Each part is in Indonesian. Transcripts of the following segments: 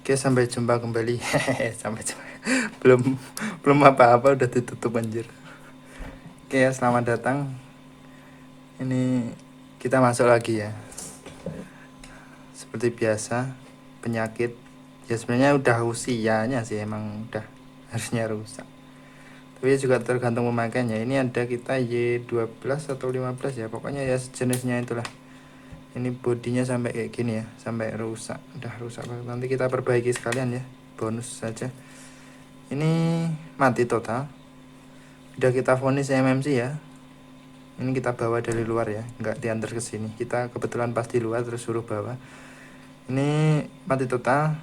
Oke, sampai jumpa kembali. Sampai jumpa. Belum apa-apa udah ditutup anjir. Oke, selamat datang. Ini kita masuk lagi ya. Seperti biasa, penyakit ya sebenarnya udah usianya sih, emang udah harusnya rusak. Tapi juga tergantung pemakaiannya. Ini ada kita Y12 atau 15 ya, pokoknya ya sejenisnya itulah. Ini bodinya sampai kayak gini ya, sampai rusak, udah rusak banget. Nanti kita perbaiki sekalian ya, bonus saja. Ini mati total, udah kita vonis MMC ya. Ini kita bawa dari luar ya, nggak diantar ke sini. Kita kebetulan pas di luar terus suruh bawa. Ini mati total,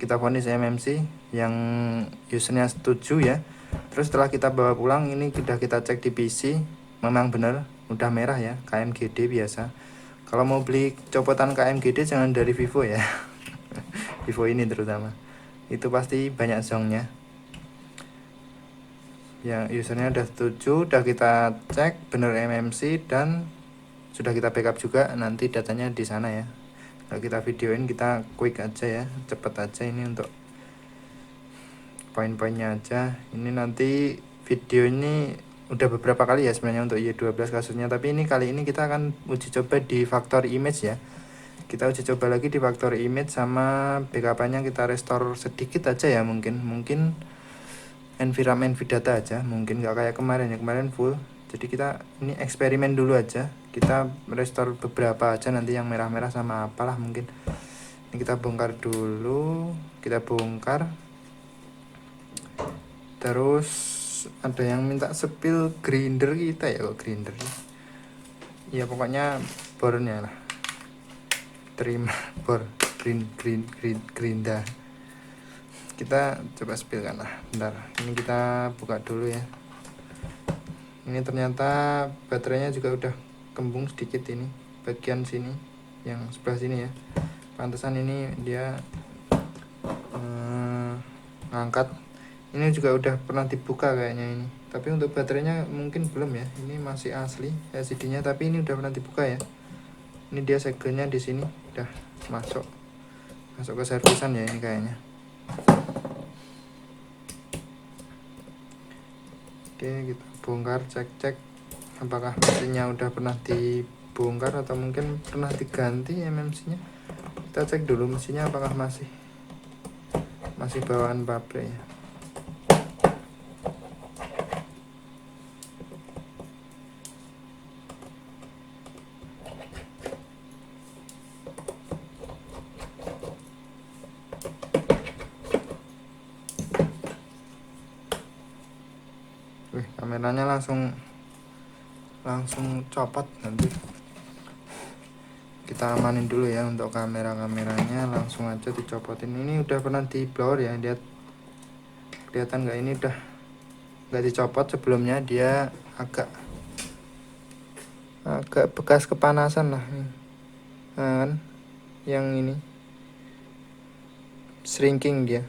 kita vonis MMC yang usernya setuju ya. Terus setelah kita bawa pulang, ini sudah kita cek di PC, memang benar udah merah ya, KMGD biasa. Kalau mau beli copotan KMGD jangan dari Vivo ya. Vivo ini terutama, itu pasti banyak zongnya. Yang usernya udah setuju, udah kita cek bener MMC dan sudah kita backup juga, nanti datanya di sana ya. Kalau kita videoin, kita quick aja ya, cepet aja ini untuk poin-poinnya aja. Ini nanti video ini udah beberapa kali ya sebenarnya untuk Y12 kasusnya, tapi ini kali ini kita akan uji coba di factory image ya. Kita uji coba lagi di factory image, sama backupannya kita restore sedikit aja ya, mungkin environment data aja, mungkin nggak kayak kemarin ya, kemarin full. Jadi kita ini eksperimen dulu aja, kita restore beberapa aja, nanti yang merah-merah sama apalah mungkin. Ini kita bongkar dulu, kita bongkar. Terus ada yang minta spill grinder kita ya, kok grinder ya, pokoknya bornya lah, terima bor grinda. Kita coba spill kan lah, bentar. Ini kita buka dulu ya. Ini ternyata baterainya juga udah kembung sedikit, ini bagian sini yang sebelah sini ya. Pantesan ini dia ngangkat. Ini juga udah pernah dibuka kayaknya ini, tapi untuk baterainya mungkin belum ya. Ini masih asli LCD-nya, tapi ini udah pernah dibuka ya. Ini dia segelnya di sini udah masuk ke servisan ya ini kayaknya. Oke, kita bongkar, cek apakah mesinnya udah pernah dibongkar atau mungkin pernah diganti MMC-nya. Kita cek dulu mesinnya apakah masih bawaan pabrik ya. Kameranya langsung copot, nanti kita amanin dulu ya untuk kameranya, langsung aja dicopotin. Ini udah pernah di blower ya, lihat kelihatan nggak? Ini udah nggak dicopot sebelumnya, dia agak bekas kepanasan lah kan, yang ini shrinking, dia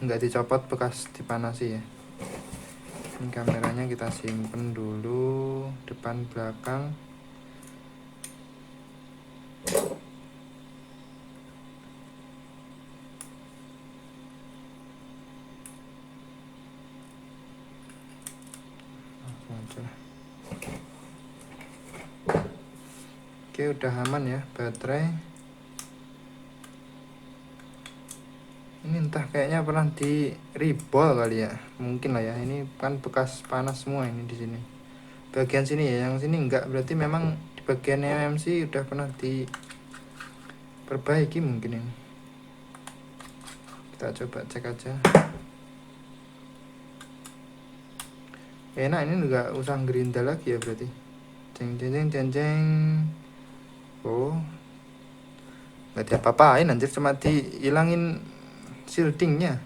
nggak dicopot, bekas dipanasi ya. Ini kameranya kita simpen dulu, depan belakang. Oke, udah aman ya baterai. Ini entah kayaknya pernah di rebol kali ya, mungkin lah ya. Ini kan bekas panas semua ini di sini. Bagian sini ya, yang sini enggak, berarti memang di bagian MMC udah pernah diperbaiki mungkin ini. Kita coba cek aja. Enak, ini enggak usah gerinda lagi ya berarti. Jeng. Oh, nggak diapa-apain anjir, cuma dihilangin shieldingnya.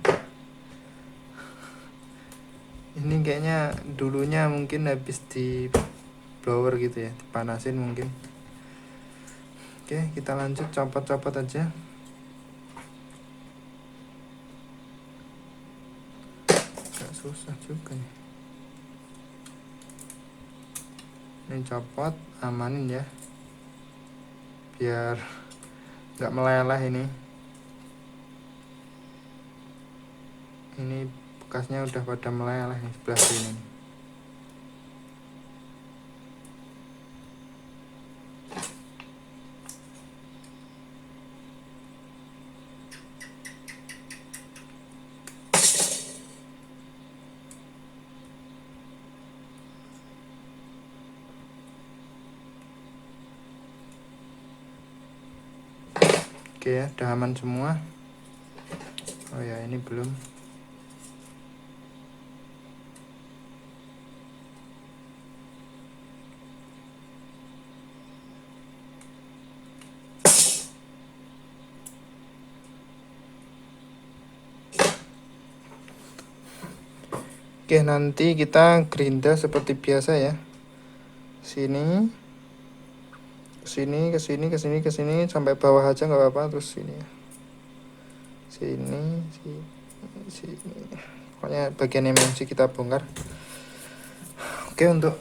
Ini kayaknya dulunya mungkin habis di blower gitu ya, dipanasin mungkin. Oke, kita lanjut copot aja. Gak susah juga nih. Ini copot, amanin ya, biar nggak meleleh ini. Ini bekasnya udah pada meleleh nih sebelah sini. Oke ya, udah aman semua. Oh ya, ini belum. Oke, nanti kita gerinda seperti biasa ya. Sini, ke sini sampai bawah aja nggak apa-apa, terus sini ya. Sini. Pokoknya bagian MMC kita bongkar. Oke, untuk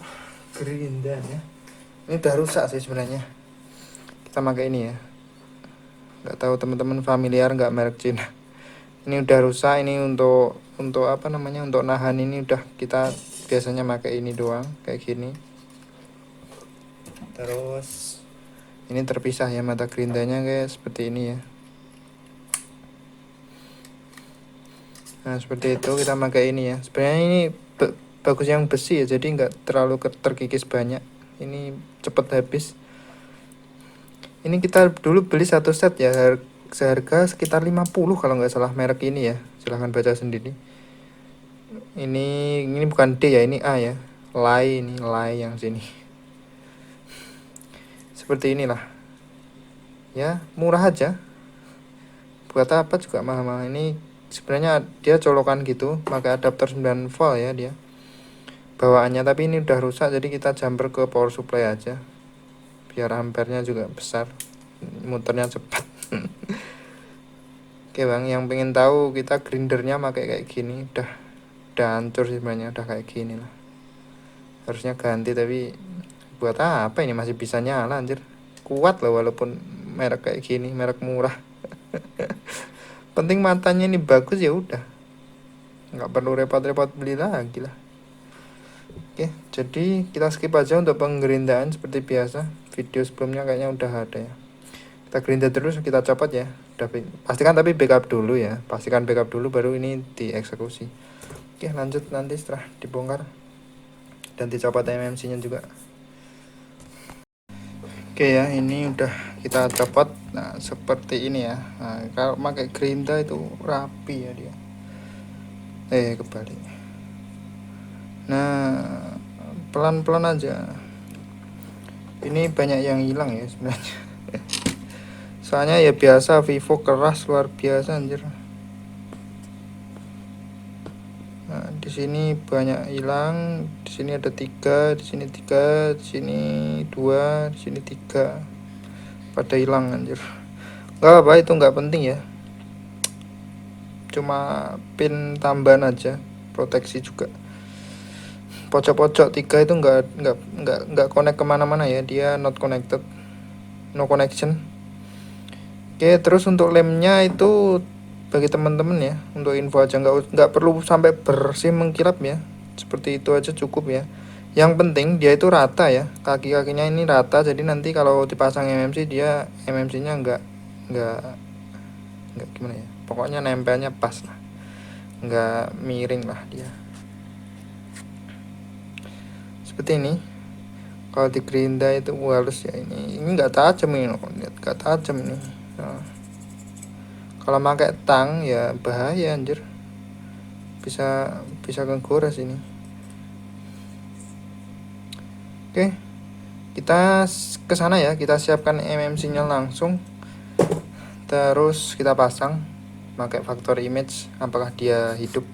gerindanya ini udah rusak sih sebenarnya. Kita pakai ini ya. Nggak tahu teman-teman familiar nggak merek Cina. Ini udah rusak. Ini untuk apa namanya, untuk nahan ini udah kita biasanya pakai ini doang kayak gini. Terus ini terpisah ya mata gerindanya kayak seperti ini ya. Nah seperti itu kita pakai ini ya. Sebenarnya ini bagus yang besi ya, jadi nggak terlalu terkikis banyak. Ini cepet habis. Ini kita dulu beli satu set ya, seharga sekitar 50 kalau nggak salah merek ini ya. Silahkan baca sendiri. Ini bukan D ya, ini A ya. Lai yang sini. Seperti inilah. Ya, murah aja. Buat apa juga mahal-mahal. Ini sebenarnya dia colokan gitu, pakai adapter 9 volt ya dia bawaannya, tapi ini udah rusak jadi kita jumper ke power supply aja biar ampernya juga besar, muternya cepat. Oke bang, yang pengen tahu kita grindernya pakai kayak gini udah hancur sih sebenarnya, udah kayak gini lah. Harusnya ganti tapi buat apa, ini masih bisa nyala anjir, kuat loh walaupun merek kayak gini, merek murah. Penting matanya ini bagus ya udah, nggak perlu repot-repot beli lagi lah. Oke, jadi kita skip aja untuk penggerindaan seperti biasa. Video sebelumnya kayaknya udah ada ya. Kita gerinda terus, kita copot ya. Pastikan tapi backup dulu ya. Pastikan backup dulu baru ini dieksekusi. Oke, lanjut nanti setelah dibongkar dan dicopot MMC-nya juga. Oke ya, ini udah kita copot. Nah, seperti ini ya. Nah, kalau pakai gerinda itu rapi ya dia. Kebalik. Nah, pelan-pelan aja. Ini banyak yang hilang ya sebenarnya. Soalnya ya biasa Vivo keras luar biasa anjir. Nah, di sini banyak hilang. Di sini ada 3, di sini 3, di sini 2, di sini 3. Pada hilang anjir. Enggak apa, itu enggak penting ya. Cuma pin tambahan aja, proteksi juga. Pojok-pojok 3 itu enggak connect kemana-mana ya, dia not connected, no connection. Oke, terus untuk lemnya itu bagi teman-teman ya, untuk info aja, nggak perlu sampai bersih mengkilap ya, seperti itu aja cukup ya. Yang penting dia itu rata ya, kaki-kakinya ini rata, jadi nanti kalau dipasang MMC dia MMC-nya nggak gimana ya, pokoknya nempelnya pas lah, nggak miring lah dia. Seperti ini. Kalau di gerinda itu halus ya, ini nggak tajam ini, lihat nggak tajam ini. Nah, kalau pakai tang ya bahaya anjir, bisa kegores ini. Oke, kita ke sana ya, kita siapkan MMC-nya langsung, terus kita pasang pakai factory image. Apakah dia hidup?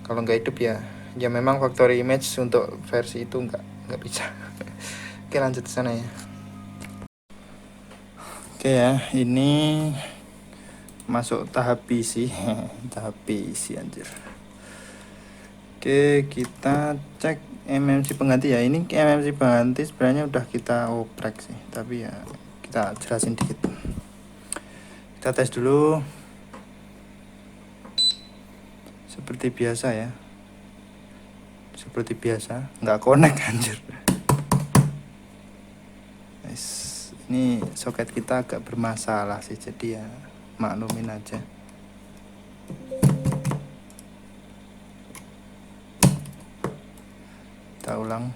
Kalau nggak hidup ya memang factory image untuk versi itu nggak bisa. Oke, lanjut ke sana ya. Oke ya, ini masuk tahap PC. Tahap PC anjir. Oke, kita cek MMC pengganti ya. Ini MMC pengganti sebenarnya udah kita oprek sih, tapi ya kita jelasin dikit. Kita tes dulu. seperti biasa ya, seperti biasa nggak connect anjir. Ini soket kita agak bermasalah sih, jadi ya maklumin aja. Kita ulang.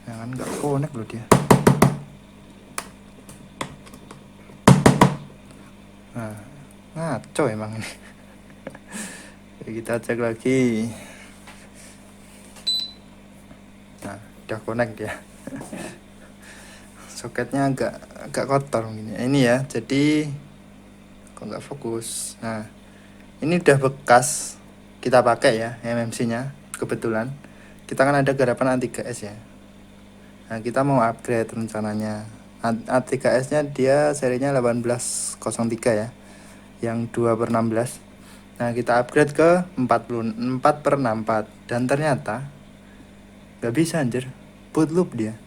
Jangan nggak connect loh dia. Nah, ngaco emang ini. Kita cek lagi. Nah, udah connect ya. Soketnya agak kotor mungkin. Ini ya, jadi kok nggak fokus. Nah, ini udah bekas kita pakai ya MMC-nya. Kebetulan kita kan ada garapan A3S ya. Nah, kita mau upgrade rencananya. A3S-nya dia serinya 1803 ya, yang 2/16. Nah, kita upgrade ke 4/64 dan ternyata gak bisa anjir, boot loop dia.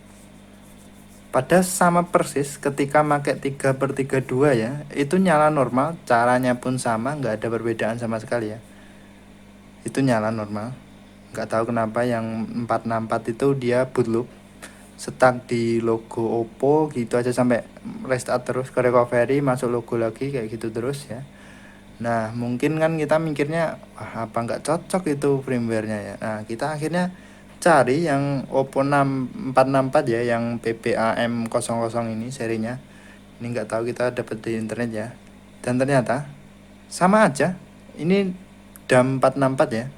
Pada sama persis ketika pakai 3/32 ya, itu nyala normal, caranya pun sama, nggak ada perbedaan sama sekali ya. Itu nyala normal. Nggak tahu kenapa yang 464 itu dia boot loop, stuck di logo Oppo gitu aja sampai restart terus ke recovery, masuk logo lagi kayak gitu terus ya. Nah, mungkin kan kita mikirnya, wah, apa nggak cocok itu firmware-nya ya. Nah, kita akhirnya cari yang Oppo 464 ya, yang PPAM00 ini serinya. Ini nggak tahu kita dapat di internet ya. Dan ternyata sama aja. Ini DAM 464 ya.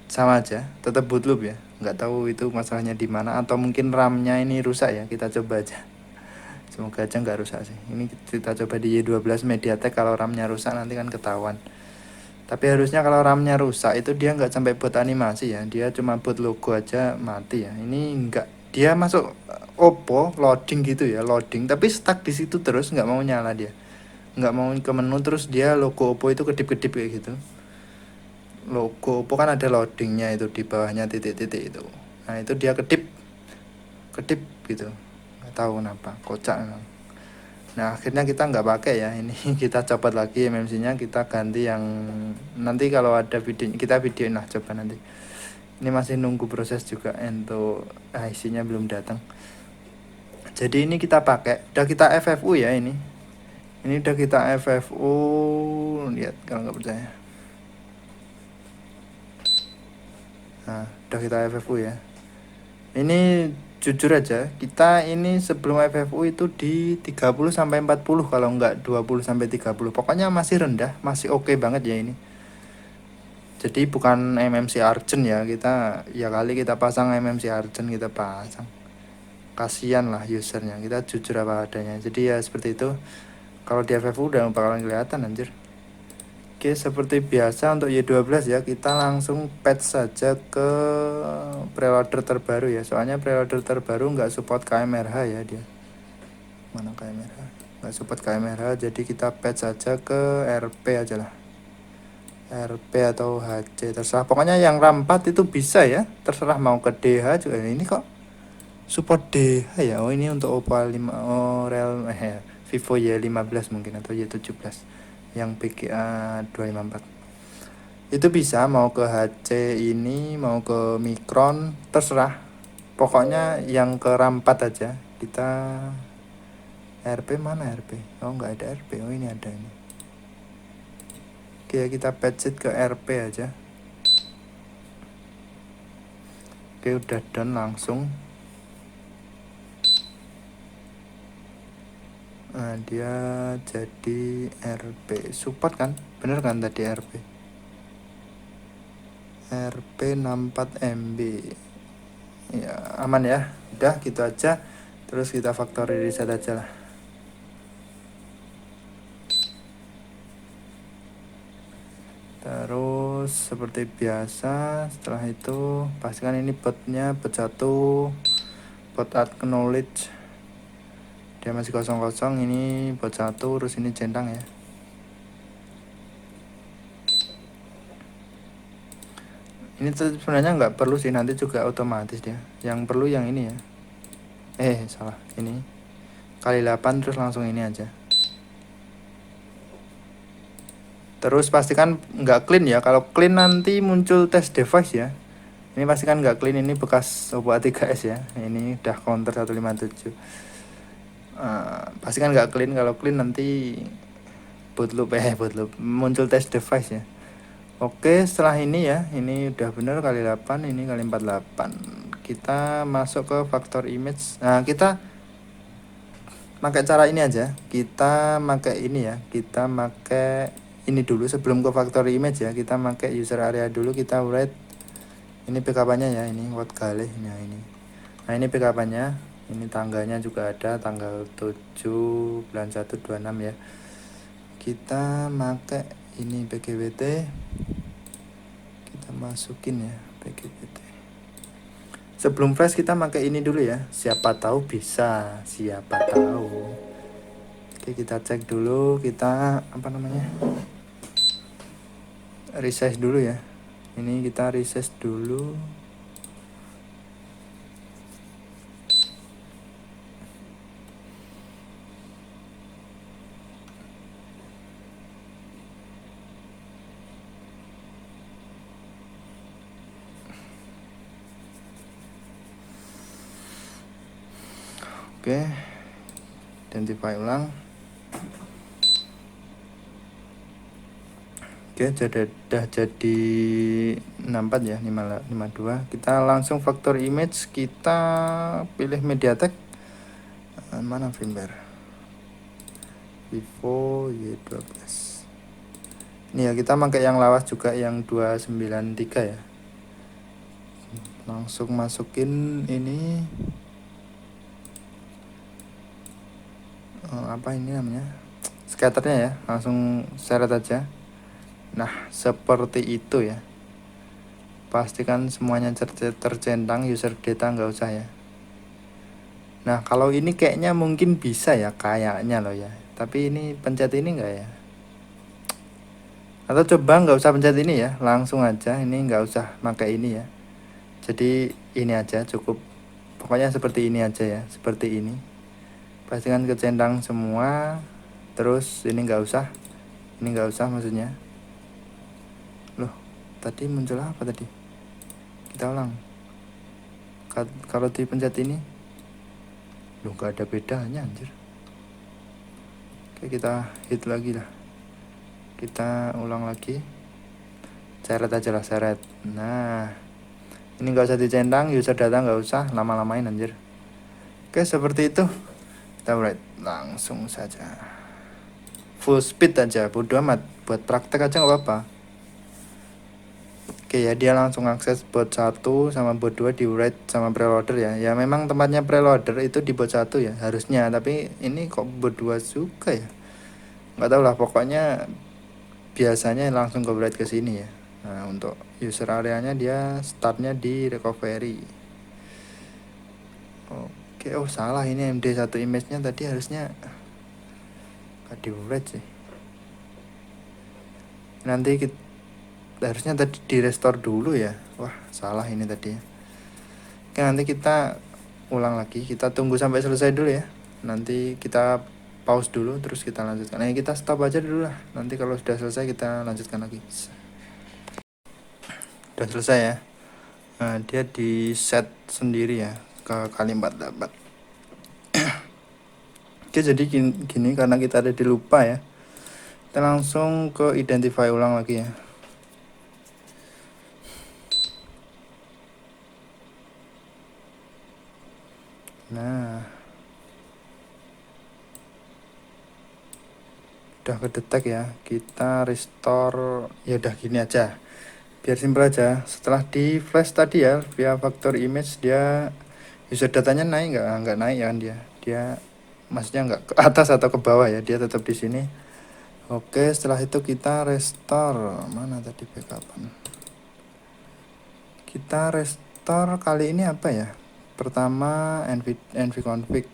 Sama aja, tetap boot loop ya. Nggak tahu itu masalahnya di mana, atau mungkin RAM-nya ini rusak ya. Kita coba aja. Semoga aja nggak rusak sih. Ini kita coba di Y12 MediaTek. Kalau RAM-nya rusak nanti kan ketahuan. Tapi harusnya kalau RAM-nya rusak itu dia nggak sampai buat animasi ya, dia cuma buat logo aja mati ya. Ini nggak, dia masuk Oppo loading gitu ya, loading tapi stuck di situ terus, nggak mau nyala dia, nggak mau ke menu, terus dia logo Oppo itu kedip-kedip kayak gitu. Logo Oppo kan ada loadingnya itu di bawahnya titik-titik itu, nah itu dia kedip gitu, nggak tahu kenapa, kocak memang. Nah, akhirnya kita nggak pakai ya ini. Kita copot lagi MMC-nya, kita ganti yang nanti kalau ada video kita videoin lah, coba nanti. Ini masih nunggu proses juga untuk IC-nya belum datang. Jadi ini kita pakai, udah kita FFU ya ini. Ini udah kita FFU, lihat kalau nggak percaya. Nah, udah kita FFU ya. Ini jujur aja, kita ini sebelum FFU itu di 30-40, kalau enggak 20-30. Pokoknya masih rendah, masih oke banget ya ini. Jadi bukan MMC Argent ya, kita ya kali kita pasang MMC Argent, kita pasang. Kasihan lah usernya, kita jujur apa adanya. Jadi ya seperti itu. Kalau di FFU udah bakalan kelihatan anjir. Oke, seperti biasa untuk Y12 ya, kita langsung patch saja ke preloader terbaru ya. Soalnya preloader terbaru nggak support KMRH ya dia. Mana KMRH? Nggak support KMRH, jadi kita patch saja ke RP aja lah. RP atau HC terserah. Pokoknya yang RAM 4 itu bisa ya. Terserah mau ke DH juga. Ini kok support DH ya. Oh, ini untuk Oppo 5, oh Real Vivo Y15 mungkin atau Y17. Yang PGA 254 itu bisa mau ke HC ini, mau ke Micron, terserah. Pokoknya yang ke RAM 4 aja. Kita RP mana RP? Oh, nggak ada RP. Oh, ini ada ini. Oke, kita patch it ke RP aja. Oke, udah done langsung. Nah, dia jadi RP support kan, bener kan tadi RP 64 MB ya, aman ya. Udah gitu aja, terus kita factory reset aja lah. Terus seperti biasa, setelah itu pastikan ini botnya bot 1, bot acknowledge dia masih kosong-kosong. Ini bot 1, terus ini centang ya. Ini sebenarnya nggak perlu sih, nanti juga otomatis dia. Yang perlu yang ini ya, salah, ini kali 8 terus langsung ini aja. Terus pastikan nggak clean ya, kalau clean nanti muncul test device ya. Ini pastikan nggak clean, ini bekas Oppo A3s ya, ini udah counter 157. Pastikan nggak clean, kalau clean nanti bootloop muncul test device ya. Oke, setelah ini ya, ini udah bener kali 8, ini kali 48. Kita masuk ke faktor image. Nah, kita pakai cara ini aja. Kita pakai ini ya. Kita pakai ini dulu sebelum ke faktor image ya. Kita pakai user area dulu, kita write ini PKP-nya ya, ini what galih nah ini. Nah, ini PKP-nya. Ini tangganya juga ada, tanggal 7 bulan 1 26 ya. Kita pakai ini PGWT. Kita masukin ya PGWT. Sebelum flash kita pakai ini dulu ya, siapa tahu bisa, siapa tahu. Oke, kita cek dulu, kita apa namanya, resize dulu ya. Ini kita resize dulu. Oke, identify ulang. Oke, udah jadi 64 ya, 52. Kita langsung faktor image, kita pilih MediaTek. Mana firmware? Vivo Y12. Ini ya, kita pakai yang lawas juga, yang 293 ya. Langsung masukin ini apa ini namanya, scatternya ya, langsung seret aja. Nah, seperti itu ya. Pastikan semuanya tercentang, user data nggak usah ya. Nah, kalau ini kayaknya mungkin bisa ya, kayaknya loh ya. Tapi ini pencet ini enggak ya? Atau coba nggak usah pencet ini ya, langsung aja, ini nggak usah pakai ini ya. Jadi ini aja cukup, pokoknya seperti ini aja ya, seperti ini. Pastikan kecentang semua. Terus ini nggak usah, ini nggak usah maksudnya. Loh, tadi muncul apa tadi? Kita ulang. Kalau dipencet ini, loh nggak ada bedanya anjir. Oke, kita hit lagi lah. Kita ulang lagi. Seret aja lah, seret. Nah, ini nggak usah dicentang, user data nggak usah lama-lamain anjir. Oke, seperti itu. Kita write langsung saja. Full speed aja, bodo amat. Buat praktek aja nggak apa-apa. Oke ya, dia langsung akses bot 1 sama bot 2 di write sama preloader ya. Ya memang tempatnya preloader itu di bot 1 ya harusnya, tapi ini kok bot 2 juga ya. Nggak tahu lah, pokoknya biasanya langsung ke write ke sini ya. Nah, untuk user areanya dia startnya di recovery. Oke, oh salah, ini MD1 image-nya tadi harusnya nggak di write sih. Nanti kita harusnya tadi di restore dulu ya. Wah, salah ini tadi. Oke, nanti kita ulang lagi, kita tunggu sampai selesai dulu ya. Nanti kita pause dulu terus kita lanjutkan. Nah, kita stop aja dulu lah. Nanti kalau sudah selesai kita lanjutkan lagi. Sudah selesai ya. Nah, dia di set sendiri ya ke kali 48. Oke, jadi gini karena kita ada di lupa ya. Kita langsung ke identify ulang lagi ya. Nah, udah kedetek ya, kita restore ya. Udah gini aja biar simpel aja. Setelah di flash tadi ya via faktor image, dia user datanya naik nggak naik ya kan, dia maksudnya nggak ke atas atau ke bawah ya, dia tetap di sini. Oke, setelah itu kita restore, mana tadi backupan, kita restore kali ini apa ya, pertama nvconfig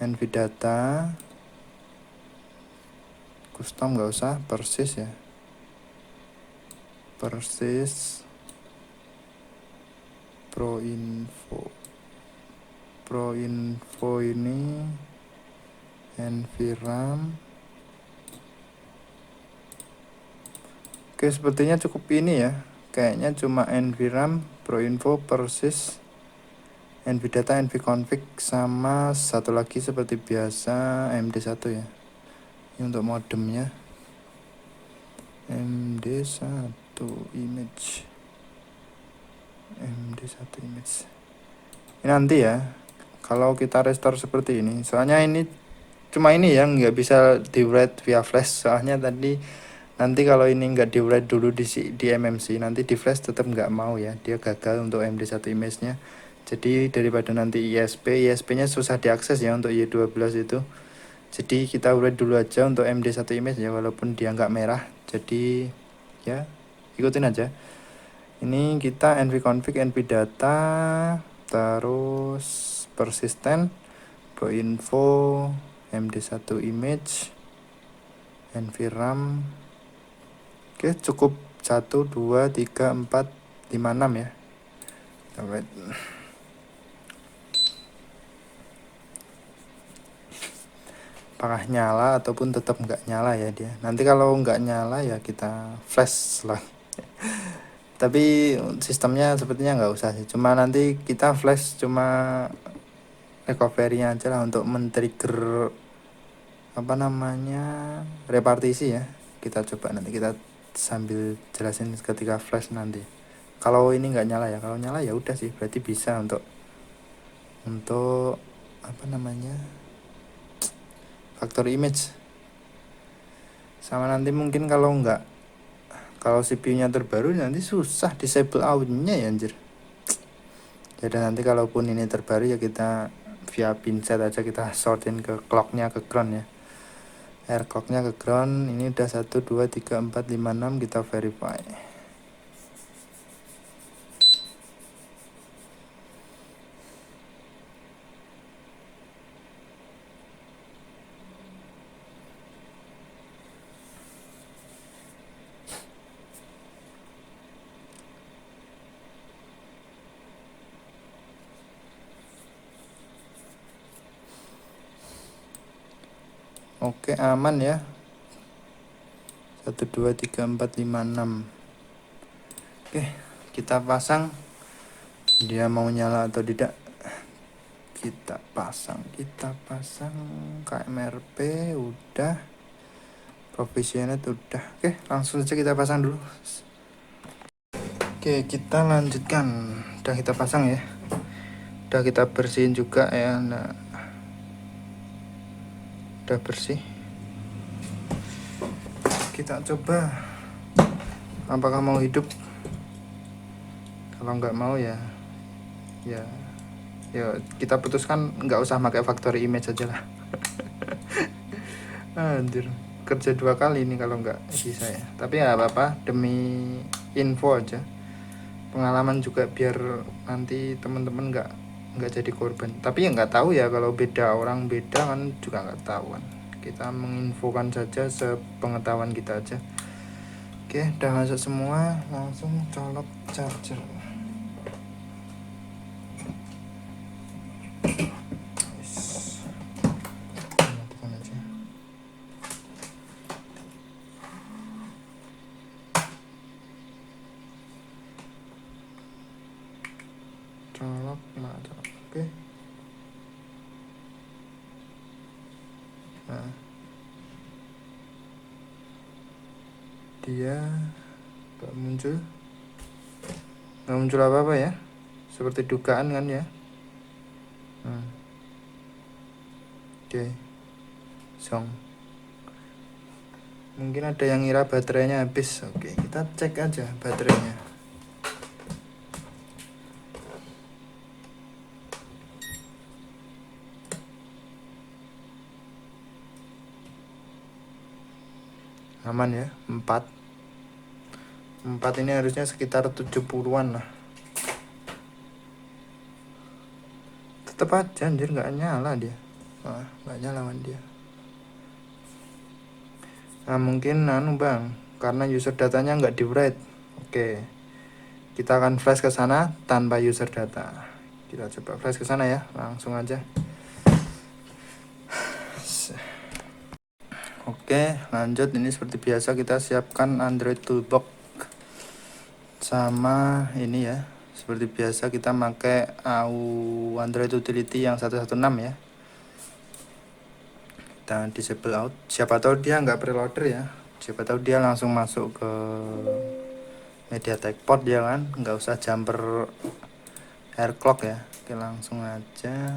nvdata custom nggak usah, persis ya, persis pro info ini NVRAM. Oke, sepertinya cukup ini ya. Kayaknya cuma NVRAM, ProInfo, Persist, NVData, NVConfig, sama satu lagi seperti biasa MD1 ya. Ini untuk modemnya. MD1 image. Ini nanti ya, kalau kita restore seperti ini, soalnya ini cuma ini ya, nggak bisa di write via flash. Soalnya tadi nanti kalau ini nggak di write dulu di MMC, nanti di flash tetap nggak mau ya, dia gagal untuk MD1 image nya. Jadi daripada nanti ISP nya susah diakses ya untuk Y12 itu, jadi kita write dulu aja untuk MD1 image ya, walaupun dia nggak merah. Jadi ya ikutin aja. Ini kita nvconfig, nvdata, terus persistent, proinfo, md1 image, nvram. Oke, cukup 1 2 3 4 5 6 ya. Wait. Apakah nyala ataupun tetap nggak nyala ya dia. Nanti kalau nggak nyala ya kita flash lah. Tapi sistemnya sepertinya nggak usah sih, cuma nanti kita flash cuma recovery aja lah untuk men-trigger apa namanya repartisi ya. Kita coba nanti, kita sambil jelasin ketika flash nanti. Kalau ini nggak nyala ya, kalau nyala ya udah sih, berarti bisa untuk apa namanya factory image. Sama nanti mungkin kalau CPU-nya terbaru nanti susah disable audio-nya ya anjir. Jadi nanti kalaupun ini terbaru ya kita via pinset aja, kita sortin ke clock-nya ke ground ya. R clock-nya ke ground. Ini udah 1 2 3 4 5 6, kita verify. Oke, aman ya. 1 2 3 4 5 6. Oke, kita pasang. Dia mau nyala atau tidak, kita pasang KMRP udah, Provisionet udah. Oke, langsung saja kita pasang dulu. Oke, kita lanjutkan. Udah kita pasang ya, udah kita bersihin juga ya. Nah, udah bersih. Kita coba apakah mau hidup. Kalau nggak mau ya kita putuskan nggak usah pakai factory image aja lah. Anjir, kerja 2 kali ini kalau nggak bisa ya. Tapi ya apa-apa, demi info aja, pengalaman juga, biar nanti teman-teman nggak jadi korban. Tapi ya nggak tahu ya, kalau beda orang beda kan juga nggak tahu kan. Kita menginfokan saja sepengetahuan kita aja. Oke, udah masuk semua, langsung colok charger. Colok, oke. Nah, dia nggak muncul apa-apa ya, seperti dugaan kan ya. Oke, song. Mungkin ada yang ngira baterainya habis. Oke, kita cek aja baterainya. Aman ya, 4 ini harusnya sekitar 70-an lah. Tetep aja anjir nggak nyala dia. Nggak nyala dia. Nah mungkin bang, karena user datanya nggak di write. Oke, kita akan flash ke sana tanpa user data. Kita coba flash ke sana ya, langsung aja. Oke, lanjut. Ini seperti biasa kita siapkan Android Toolbox sama ini ya. Seperti biasa kita pakai Android Utility yang 116 ya. Kita disable out. Siapa tahu dia nggak preloader ya. Siapa tahu dia langsung masuk ke MediaTek port ya kan, nggak usah jumper airclock ya. Oke, langsung aja.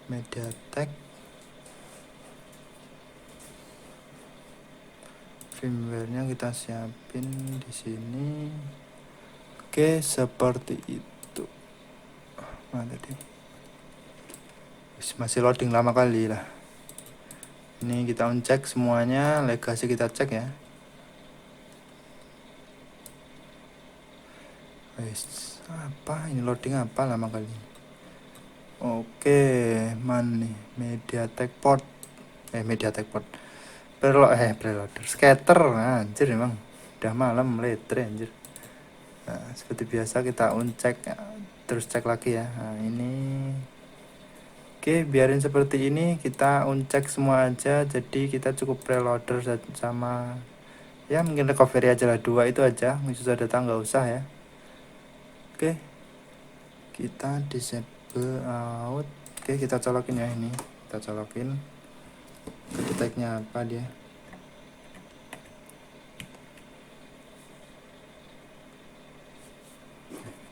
MediaTek firmware-nya kita siapin di sini. Oke, seperti itu. Mana tadi? Masih loading lama kali lah. Ini kita uncek semuanya, legasi kita cek ya. Apa ini loading apa lama kali? Oke, mana nih MediaTek port? MediaTek port. Preloader scatter, anjir emang udah malam letre anjir. Nah, seperti biasa kita uncek terus cek lagi ya. Nah, ini oke, biarin seperti ini, kita uncek semua aja. Jadi kita cukup preloader sama ya mungkin recovery aja lah, 2 itu aja, susah data nggak usah ya. Oke, kita disable out. Oke, kita colokin ya, ini kita colokin ketiknya apa dia.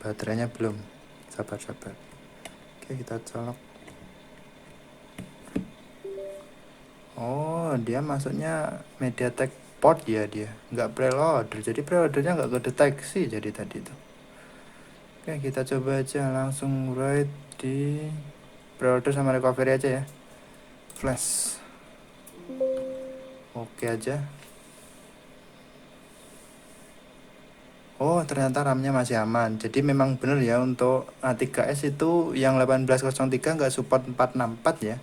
Baterainya belum, sabar. Oke, kita colok. Oh, dia masuknya MediaTek port ya, dia nggak preloader, jadi preloadernya nggak kedeteksi jadi tadi tuh. Oke, kita coba aja langsung write di preloader sama recovery aja ya, flash. Oke aja. Oh, ternyata RAM-nya masih aman. Jadi memang bener ya, untuk A3S itu yang 1803 nggak support 464 ya.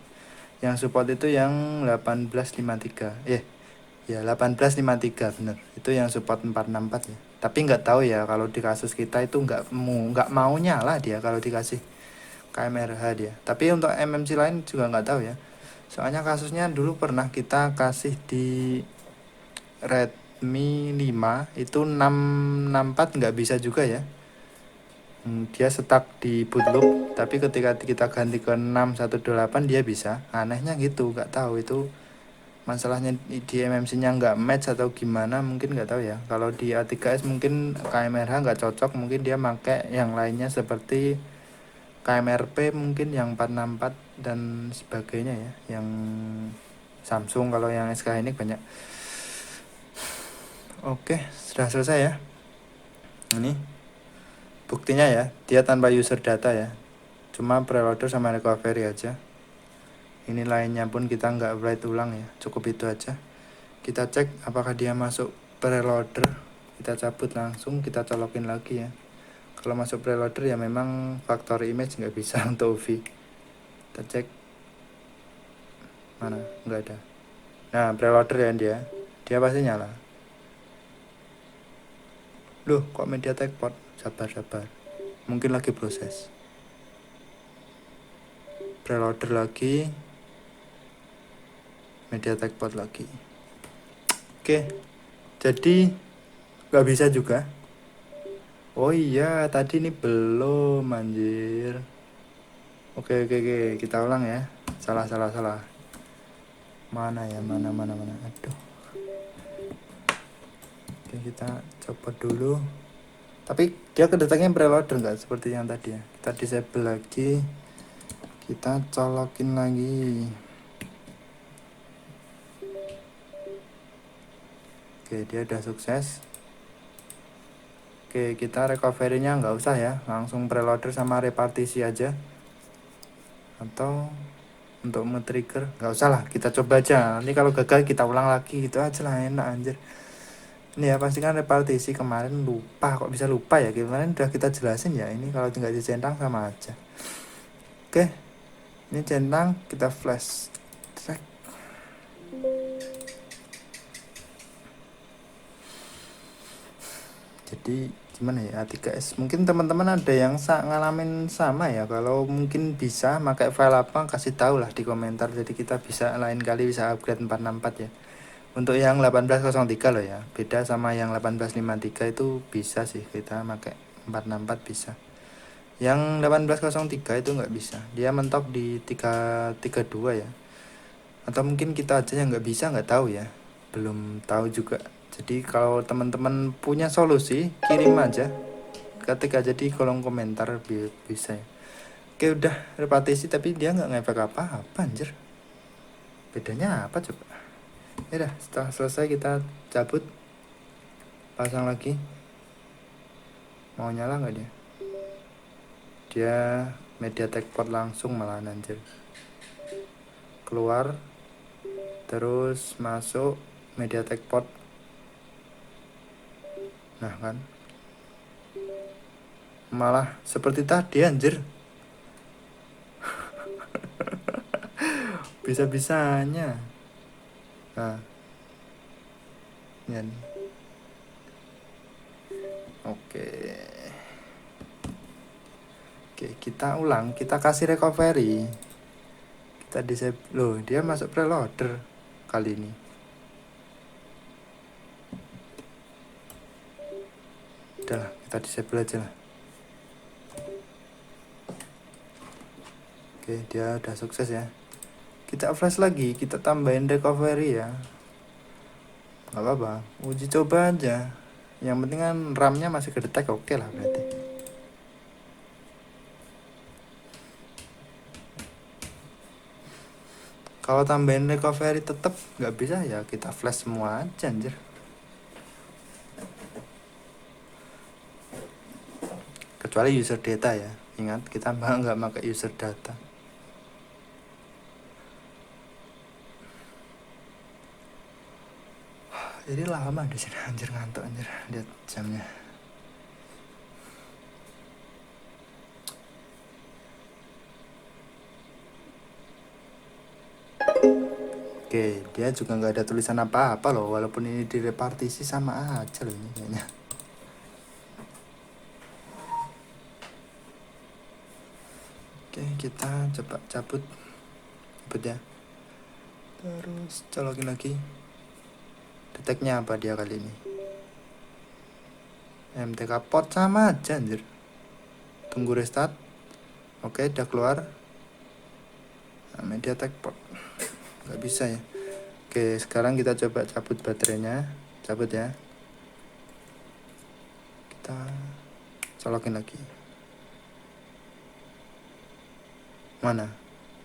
Yang support itu yang 1853. Ya 1853 bener. Itu yang support 464 ya. Tapi nggak tahu ya kalau di kasus kita itu nggak mau nyala dia kalau dikasih KMRH dia. Tapi untuk MMC lain juga nggak tahu ya. Soalnya kasusnya dulu pernah kita kasih di Redmi 5 itu 664 nggak bisa juga ya. Dia stuck di boot loop, tapi ketika kita ganti ke 618 dia bisa. Anehnya gitu, nggak tahu itu masalahnya di MMC nya nggak match atau gimana, mungkin nggak tahu ya. Kalau di A3S mungkin KMRH nggak cocok, mungkin dia pakai yang lainnya seperti KMRP mungkin yang 464 dan sebagainya ya, yang Samsung. Kalau yang SK ini banyak. Oke, sudah selesai ya. Ini buktinya ya, dia tanpa user data ya, cuma preloader sama recovery aja. Ini lainnya pun kita nggak write ulang ya, cukup itu aja. Kita cek apakah dia masuk preloader, kita cabut langsung, kita colokin lagi ya. Kalau masuk preloader ya memang factory image nggak bisa untuk UV. Kita cek mana, nggak ada. Nah, preloader ya, dia pasti nyala. Loh, kok MediaTek port? Sabar, mungkin lagi proses. Preloader lagi, MediaTek port lagi. Oke, jadi nggak bisa juga. Oh iya, tadi ini belum anjir. Oke, kita ulang ya. Salah. Mana ya, mana. Aduh. Oke, kita coba dulu. Tapi dia kedeteknya preloader nggak seperti yang tadi ya. Kita disable lagi, kita colokin lagi. Oke, dia udah sukses. Oke, kita recovery-nya nggak usah ya, langsung preloader sama repartisi aja. Atau untuk nge-trigger nggak usah lah, kita coba aja. Nanti kalau gagal kita ulang lagi gitu aja lah, enak anjir. Ini ya pastikan repartisi, kemarin lupa, kok bisa lupa ya, kemarin udah kita jelasin ya. Ini kalau tinggal dicentang sama aja. Oke, ini centang, kita flash track. Jadi gimana ya, A3S. Mungkin teman-teman ada yang ngalamin sama ya. Kalau mungkin bisa pakai file apa, kasih tahu lah di komentar, jadi kita bisa lain kali bisa upgrade 464 ya. Untuk yang 1803 loh ya, beda sama yang 1853 itu bisa sih kita pakai 464 bisa. Yang 1803 itu nggak bisa, dia mentok di 332 ya. Atau mungkin kita aja yang nggak bisa, nggak tahu ya, belum tahu juga. Jadi kalau teman-teman punya solusi, kirim aja, ketik aja di kolom komentar, bisa ya. Oke, udah repetisi tapi dia nggak ngefek apa-apa anjir. Bedanya apa coba? Ya udah, setelah selesai kita cabut, pasang lagi. Mau nyala nggak dia? Dia MediaTek port langsung malah anjir. Keluar, terus masuk MediaTek port. Nah kan, malah seperti tadi anjir. Bisa-bisanya. Nah, ya. Oke. Oke, kita ulang, kita kasih recovery. Kita disable. Loh, dia masuk preloader kali ini. Udah lah, kita disable aja lah. Oke, dia udah sukses ya. Kita flash lagi, kita tambahin recovery ya. Gak apa-apa, uji coba aja. Yang penting kan RAM-nya masih kedetek, oke lah berarti. Kalau tambahin recovery tetap nggak bisa ya, kita flash semua aja anjir. Kecuali user data ya, ingat kita nggak pakai user data. Jadi lama di sini anjir, ngantuk anjir, lihat jamnya. Oke, dia juga nggak ada tulisan apa-apa loh, walaupun ini direpartisi sama aja loh ini kayaknya. Oke, kita coba cabut ya. Terus colokin lagi. Deteknya apa dia kali ini? MTK port sama aja anjir. Tunggu restart. Oke, udah keluar. Nah, MediaTek port nggak bisa ya. Oke, sekarang kita coba cabut baterainya. Cabut ya. Kita colokin lagi. Mana?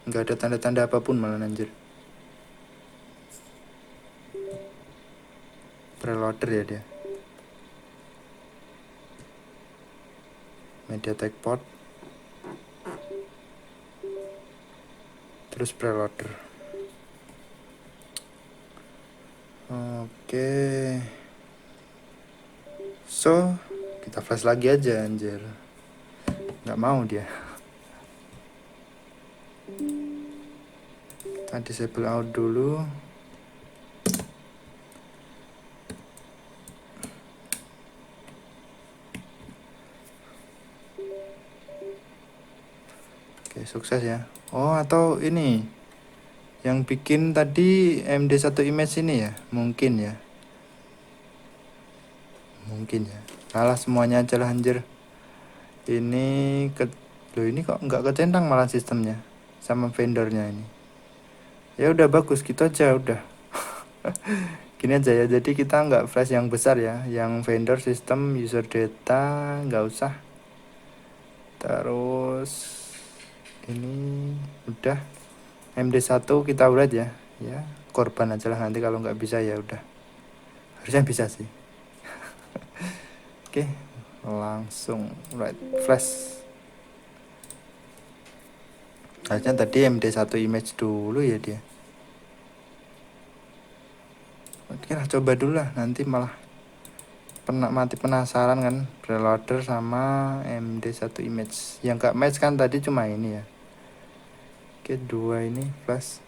Nggak ada tanda-tanda apapun malah anjir. Preloader ya dia. MediaTek port. Terus preloader. Oke. So, kita flash lagi aja anjir. Nggak mau dia. Kita disable out dulu. Oke, sukses ya. Oh, atau ini yang bikin tadi MD1 image ini ya, mungkin ya. Mungkin ya. Salah semuanya aja lah anjir. Ini loh, ini kok nggak kecentang malah sistemnya sama vendornya ini. Ya udah bagus gitu aja udah. Gini aja ya, jadi kita nggak flash yang besar ya, yang vendor, sistem, user data nggak usah. Terus ini udah MD1 kita urat ya, ya korban aja lah nanti kalau nggak bisa ya udah. Harusnya bisa sih. Oke, langsung right flash. Harusnya tadi MD1 image dulu ya dia. Oke lah, coba dulu lah, nanti malah mati penasaran kan. Preloader sama MD1 image yang gak match kan tadi cuma ini ya. Oke, dua ini flash.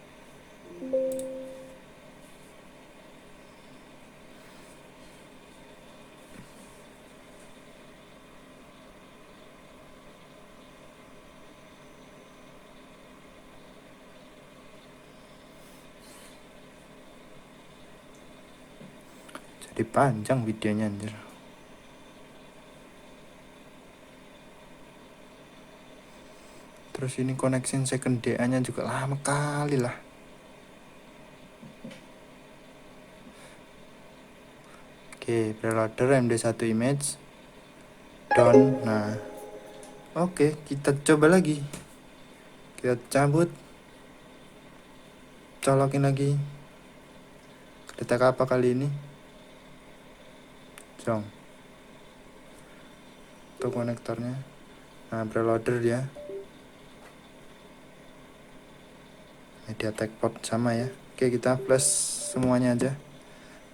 jadi panjang videonya anjir. Terus ini connection second DA nya juga lama kali lah. Oke, preloader MD1 image down. Nah oke, kita coba lagi, kita cabut, colokin lagi. Detek apa kali ini? Jong tuh konektornya. Nah preloader dia, MediaTek port sama ya. Oke, kita flash semuanya aja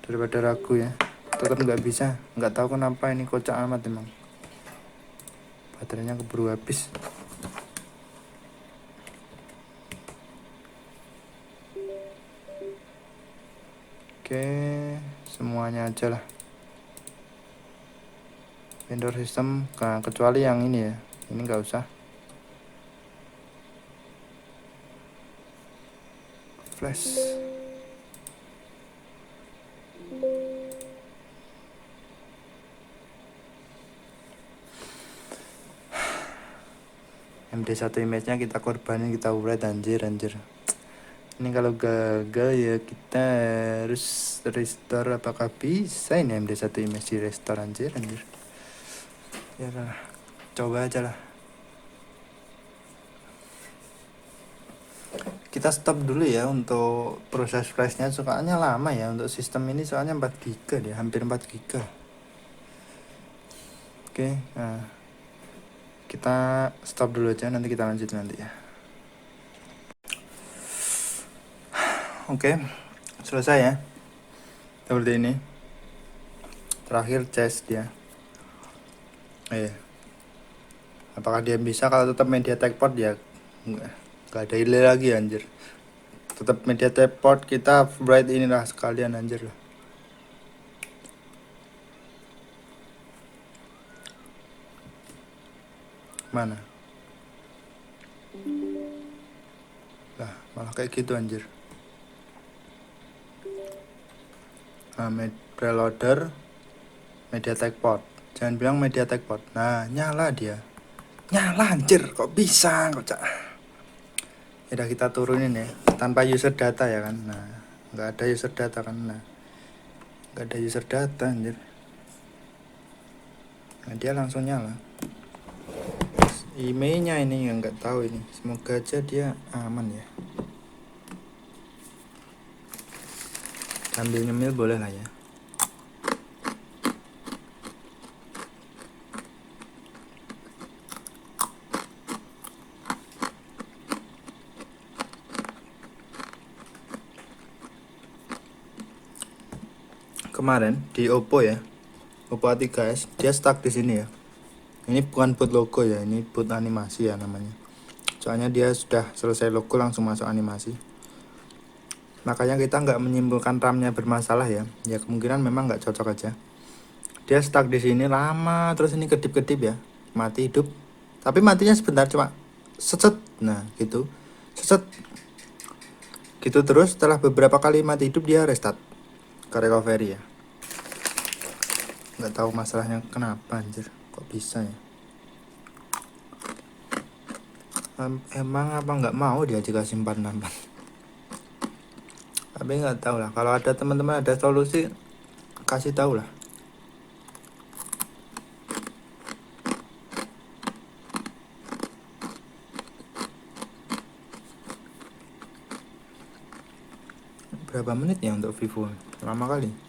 daripada ragu ya. Tetap nggak bisa, nggak tahu kenapa ini kocak amat emang, baterainya keburu habis. Oke, semuanya aja lah vendor system, nah, kecuali yang ini ya, ini nggak usah. Flash MD1 image nya kita korbanin, kita uret anjir. Ini kalau gagal ya kita harus restore. Apakah bisa ini MD1 image di restore anjir. Ya lah, coba aja lah. Kita stop dulu ya untuk proses flashnya, soalnya lama ya untuk sistem ini, soalnya 4 GB dia, hampir 4 GB. Oke, nah kita stop dulu aja, nanti kita lanjut nanti ya. Oke, selesai ya seperti ini. Terakhir tes dia, apakah dia bisa? Kalau tetap MediaTek port ya nggak ada delay lagi anjir, tetap MediaTek port. Kita bright inilah sekalian anjir lah. Mana lah, malah kayak gitu anjir. Nah, preloader MediaTek port, jangan bilang MediaTek port. Nah nyala dia, nyala anjir, kok bisa kocak. Ya udah, kita turunin ya tanpa user data ya kan. Nah nggak ada user data kan, nah nggak ada user data anjir. Nah dia langsung nyala. Emailnya ini yang nggak tahu ini, semoga aja dia aman ya. Sambil nyemil boleh lah ya. Kemarin di Oppo ya, Oppo A3s, dia stuck di sini ya. Ini bukan boot logo ya, ini boot animasi ya namanya. Soalnya dia sudah selesai logo langsung masuk animasi. Makanya kita nggak menyimpulkan RAM-nya bermasalah ya. Ya kemungkinan memang nggak cocok aja. Dia stuck di sini lama, terus ini kedip-kedip ya, mati hidup. Tapi matinya sebentar, cuma set. Nah gitu, set gitu terus. Setelah beberapa kali mati hidup dia restart ke recovery ya. Nggak tahu masalahnya kenapa anjir, kok bisa ya. Emang apa nggak mau dia dikasih 464? Tapi nggak tahu lah, kalau ada teman-teman ada solusi kasih tahu lah. Berapa menit ya untuk Vivo? Lama kali.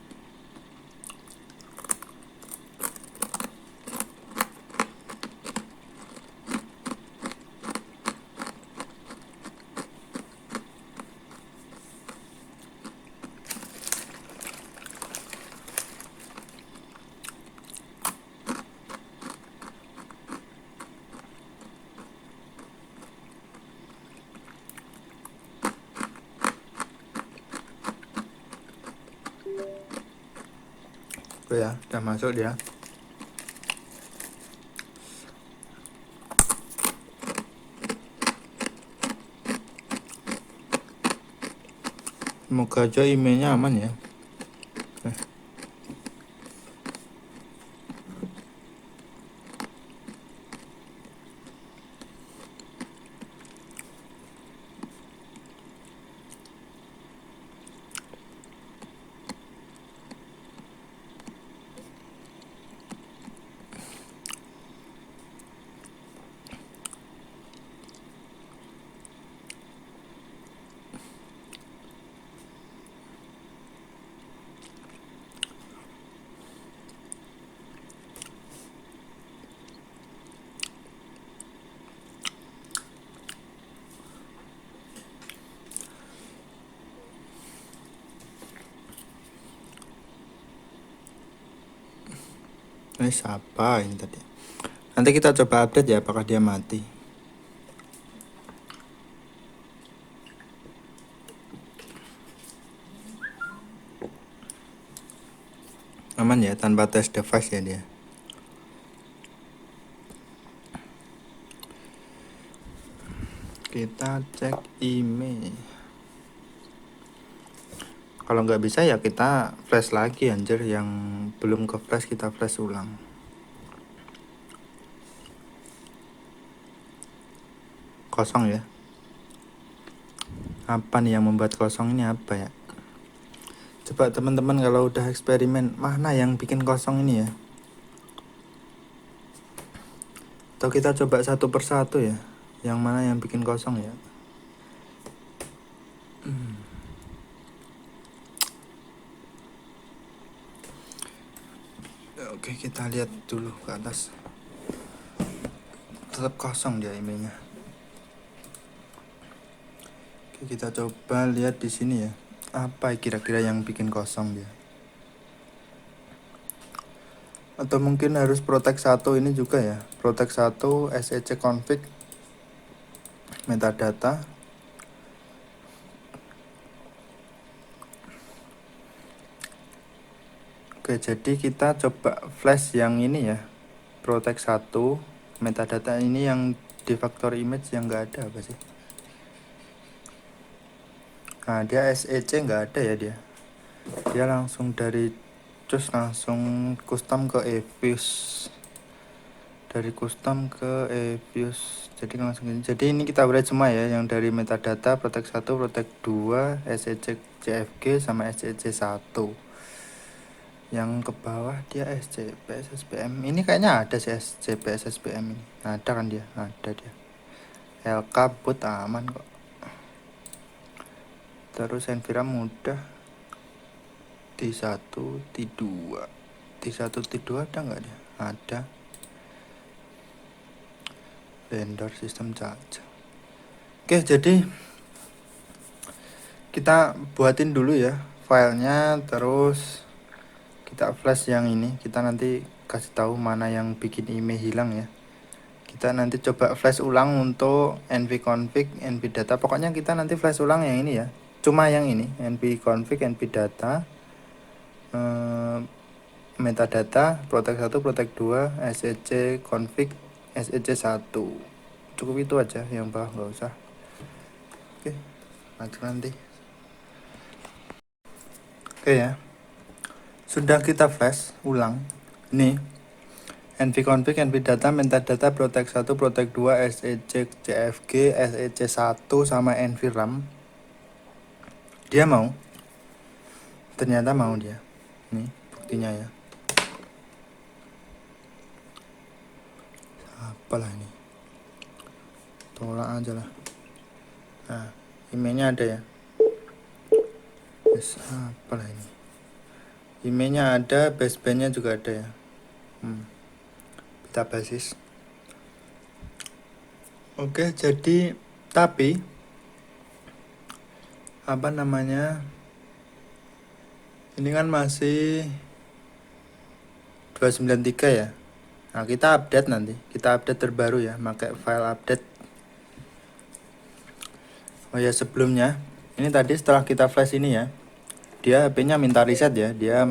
Tuh ya, udah masuk dia. Semoga aja emailnya aman ya. ini siapa ini tadi. Nanti kita coba update ya apakah dia mati. Aman ya, tanpa tes device ya dia. Kita cek email. Kalau nggak bisa ya kita flash lagi anjir, yang belum ke flash kita flash ulang. Kosong ya. Apa nih yang membuat kosong ini, apa ya? Coba teman-teman kalau udah eksperimen, mana yang bikin kosong ini ya? Atau kita coba satu persatu ya, yang mana yang bikin kosong ya? Oke, kita lihat dulu ke atas. Tetap kosong dia emailnya. Oke, kita coba lihat di sini ya. Apa kira-kira yang bikin kosong dia? Atau mungkin harus protect 1 ini juga ya. Protect 1 SEC config metadata. Oke, jadi kita coba flash yang ini ya. Protect 1 metadata ini yang di factor image yang enggak ada apa sih? Nah, dia SEC enggak ada ya dia. Dia langsung dari cus langsung custom ke eViews. Dari custom ke eViews. Jadi langsung ini. Jadi ini kita update semua ya, yang dari metadata protect 1, protect 2, SEC CFG sama SEC 1. Yang ke bawah dia SCP SSBM. Ini kayaknya ada sih SCP SSBM ini. Ada kan dia? Ada dia. LK boot aman kok. Terus Enviram mudah. T1, T2. T1, T2 ada nggak dia? Ada. Vendor sistem charge. Oke, jadi kita buatin dulu ya filenya, terus kita flash yang ini. Kita nanti kasih tahu mana yang bikin email hilang ya. Kita nanti coba flash ulang untuk nvconfig, nvdata. Pokoknya kita nanti flash ulang yang ini ya. Cuma yang ini, nvconfig, nvdata, metadata, protect 1, protect 2, SEC config, SEC 1. Cukup itu aja, yang bawah nggak usah. Oke, lanjut nanti. Oke ya. Sudah kita flash ulang. Nih. nvconfig, nvdata, metadata, protect 1, protect 2, SEC CFG, SEC 1 sama nvram. Dia mau. Ternyata mau dia. Nih, buktinya ya. Apalah ini. Tolak aja lah. Nah, emailnya ada ya. Yes, apalah ini. Emailnya ada, basebandnya juga ada ya. Beta basis. Oke, jadi tapi apa namanya, ini kan masih 293 ya. Nah, kita update nanti. Kita update terbaru ya, pakai file update. Oh ya, sebelumnya ini tadi setelah kita flash ini ya, dia HP-nya minta reset ya. Dia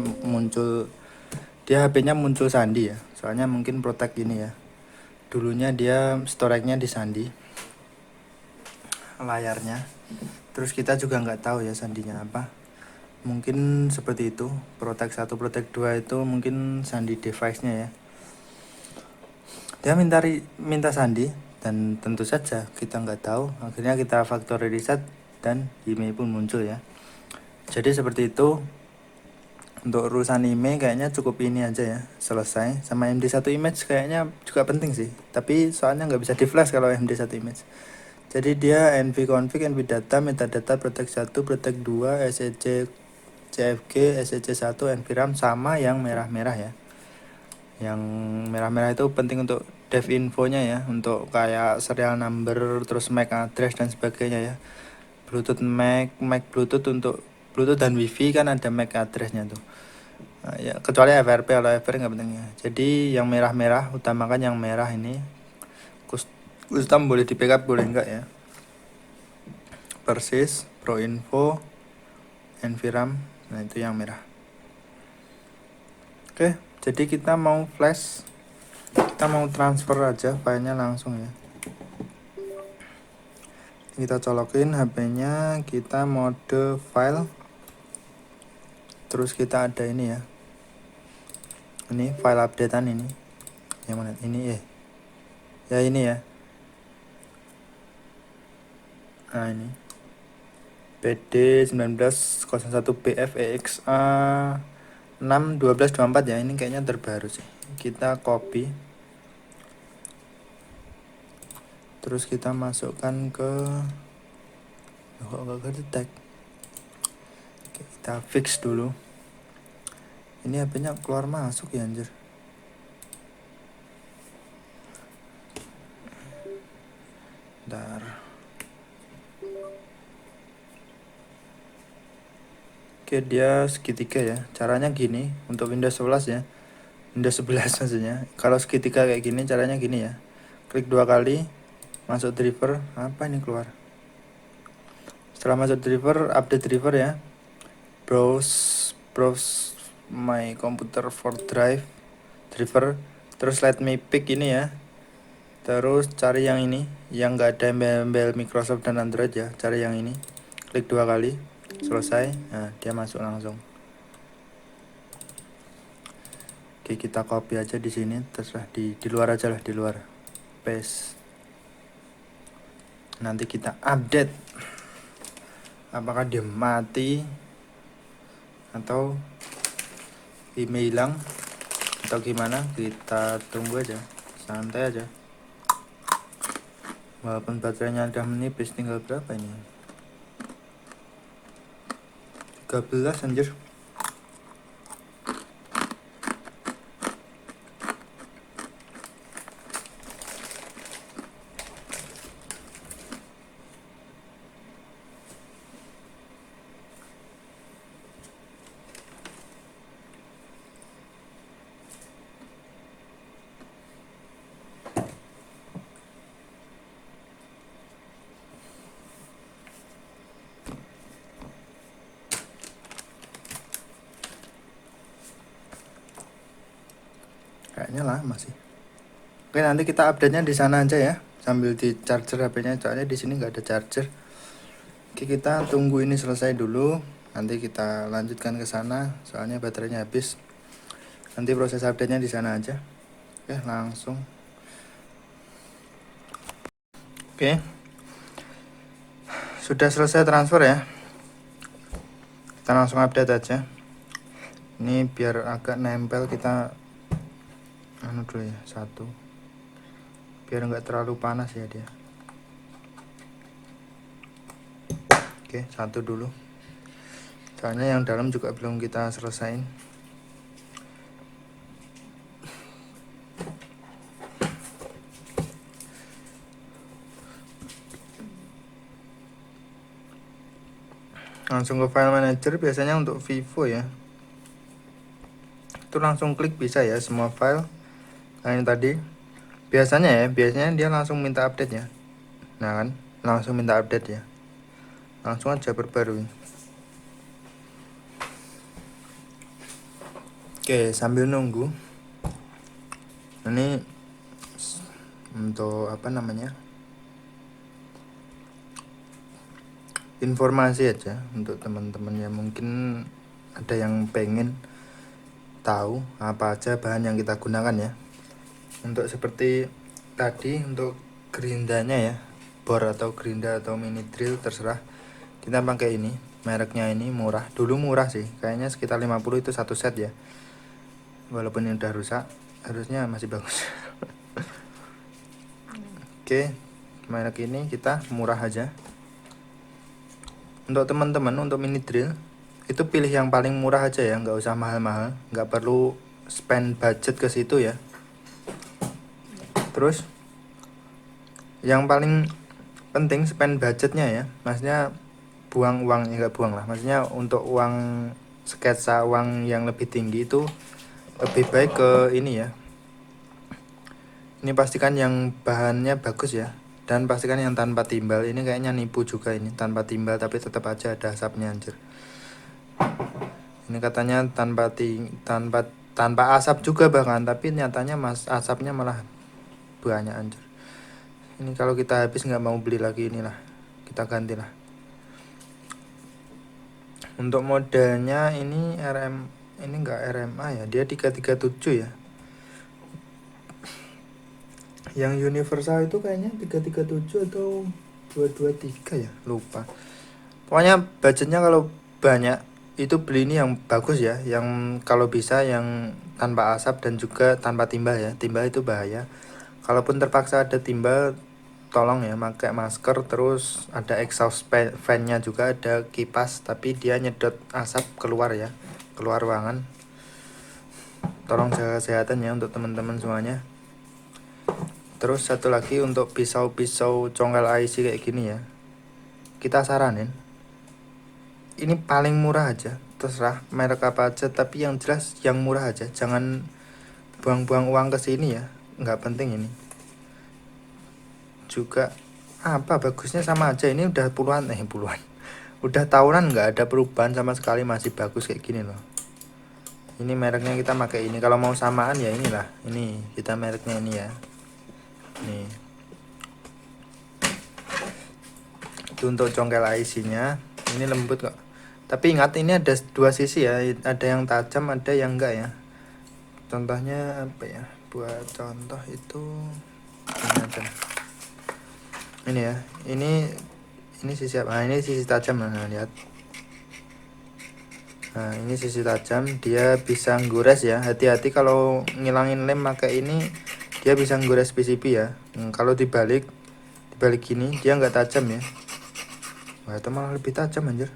HP-nya muncul sandi ya. Soalnya mungkin protect ini ya. Dulunya dia storage-nya di sandi layarnya. Terus kita juga nggak tahu ya sandinya apa. Mungkin seperti itu. Protect 1, protect 2 itu mungkin sandi device-nya ya. Dia minta sandi, dan tentu saja kita nggak tahu. Akhirnya kita factory reset dan email pun muncul ya. Jadi seperti itu. Untuk urusan email kayaknya cukup ini aja ya, selesai. Sama MD1 image kayaknya juga penting sih, tapi soalnya nggak bisa di flash kalau MD1 image. Jadi dia nvconfig, nvdata, metadata, protect 1, protect 2, SEC CFG, SEC 1, nvram, sama yang merah-merah ya. Yang merah-merah itu penting untuk dev infonya ya, untuk kayak serial number, terus MAC address dan sebagainya ya. Bluetooth MAC Bluetooth, untuk Bluetooth dan WiFi kan ada MAC addressnya tuh. Nah, ya kecuali FRP, kalau FRP nggak penting ya. Jadi yang merah-merah utamakan yang merah ini. Custom boleh di backup boleh enggak ya. Persis, Proinfo, Enviram, nah itu yang merah. Oke, jadi kita mau flash, kita mau transfer aja filenya langsung ya. Kita colokin HP-nya, kita mode file, terus kita ada ini ya, ini file updatean ini, yang mana ini ya ini ya. Nah ini PD 1901 BF EXA 61224 ya, ini kayaknya terbaru sih. Kita copy, terus kita masukkan ke kok nggak kedetek. Kita fix dulu. Ini HP-nya keluar masuk ya anjir. Bentar. Oke, dia segitiga ya. Caranya gini untuk Windows 11 ya. Windows 11 maksudnya. Kalau segitiga kayak gini caranya gini ya. Klik 2 kali, masuk driver. Apa ini keluar? Setelah masuk driver, update driver ya. Browse my computer for driver. Terus let me pick ini ya. Terus cari yang ini, yang nggak ada embel-embel Microsoft dan Android ya. Cari yang ini. Klik 2 kali, selesai. Nah, dia masuk langsung. Oke, kita copy aja di sini, terserah di luar aja lah, di luar. Paste. Nanti kita update. Apakah dia mati atau email hilang atau gimana? Kita tunggu aja, santai aja. Walaupun baterainya udah menipis, tinggal berapa ini? 13 anjir. Kayaknya lama sih. Oke, nanti kita update-nya di sana aja ya, sambil di charger HP-nya, soalnya di sini nggak ada charger. Oke, kita tunggu ini selesai dulu, nanti kita lanjutkan ke sana, soalnya baterainya habis. Nanti proses update-nya di sana aja. Oke, langsung. Oke, sudah selesai transfer ya. Kita langsung update aja. Ini biar agak nempel, kita anu dulu ya, satu, biar nggak terlalu panas ya dia. Oke, satu dulu, soalnya yang dalam juga belum kita selesain. Langsung ke file manager, biasanya untuk Vivo ya, itu langsung klik bisa ya semua file. Nah ini tadi biasanya dia langsung minta update ya. Nah kan, langsung minta update ya, langsung aja perbarui. Oke, sambil nunggu ini untuk apa namanya, informasi aja untuk teman-teman yang mungkin ada yang pengen tahu apa aja bahan yang kita gunakan ya. Untuk seperti tadi, untuk gerindanya ya, bor atau gerinda atau mini drill terserah. Kita pakai ini, mereknya ini murah, dulu murah sih, kayaknya sekitar 50 itu satu set ya. Walaupun ini udah rusak, harusnya masih bagus. Oke, merek ini kita murah aja. Untuk teman-teman, untuk mini drill itu pilih yang paling murah aja ya, nggak usah mahal-mahal, nggak perlu spend budget ke situ ya. Terus yang paling penting spend budgetnya ya, maksudnya buang uang ya, nggak buang lah, maksudnya untuk uang sketsa uang yang lebih tinggi itu lebih baik ke ini ya. Ini pastikan yang bahannya bagus ya, dan pastikan yang tanpa timbal. Ini kayaknya nipu juga, ini tanpa timbal tapi tetap aja ada asapnya anjir. Ini katanya tanpa asap juga bahkan, tapi nyatanya asapnya malah banyak anjir. Ini kalau kita habis nggak mau beli lagi, inilah kita gantilah. Untuk modenya ini ini enggak RMA ya, dia 337 ya. Yang universal itu kayaknya 337 atau 223 ya, lupa. Pokoknya budgetnya kalau banyak itu beli ini yang bagus ya, yang kalau bisa yang tanpa asap dan juga tanpa timbal ya. Timbal itu bahaya. Kalaupun terpaksa ada timbal, tolong ya pakai masker, terus ada exhaust fan-nya juga, ada kipas tapi dia nyedot asap keluar ya, keluar ruangan. Tolong jaga kesehatan ya untuk teman-teman semuanya. Terus satu lagi untuk pisau-pisau congkel IC kayak gini ya, kita saranin ini paling murah aja, terserah merek apa aja, tapi yang jelas yang murah aja, jangan buang-buang uang ke sini ya, nggak penting ini. Juga apa bagusnya sama aja, ini udah puluhan udah tahunan nggak ada perubahan sama sekali, masih bagus kayak gini loh. Ini mereknya kita pakai ini, kalau mau samaan ya inilah, ini kita mereknya ini ya, nih itu untuk congkel IC nya. Ini lembut kok, tapi ingat ini ada dua sisi ya, ada yang tajam ada yang enggak ya. Contohnya apa ya, buat contoh itu ini aja, ini ya, ini sisi apa? Nah, ini sisi tajam. Nah, lihat. Nah, ini sisi tajam, dia bisa gores ya. Hati-hati kalau ngilangin lem pakai ini, dia bisa gores PCB ya. Kalau dibalik gini dia nggak tajam ya. Wah, itu malah lebih tajam anjir.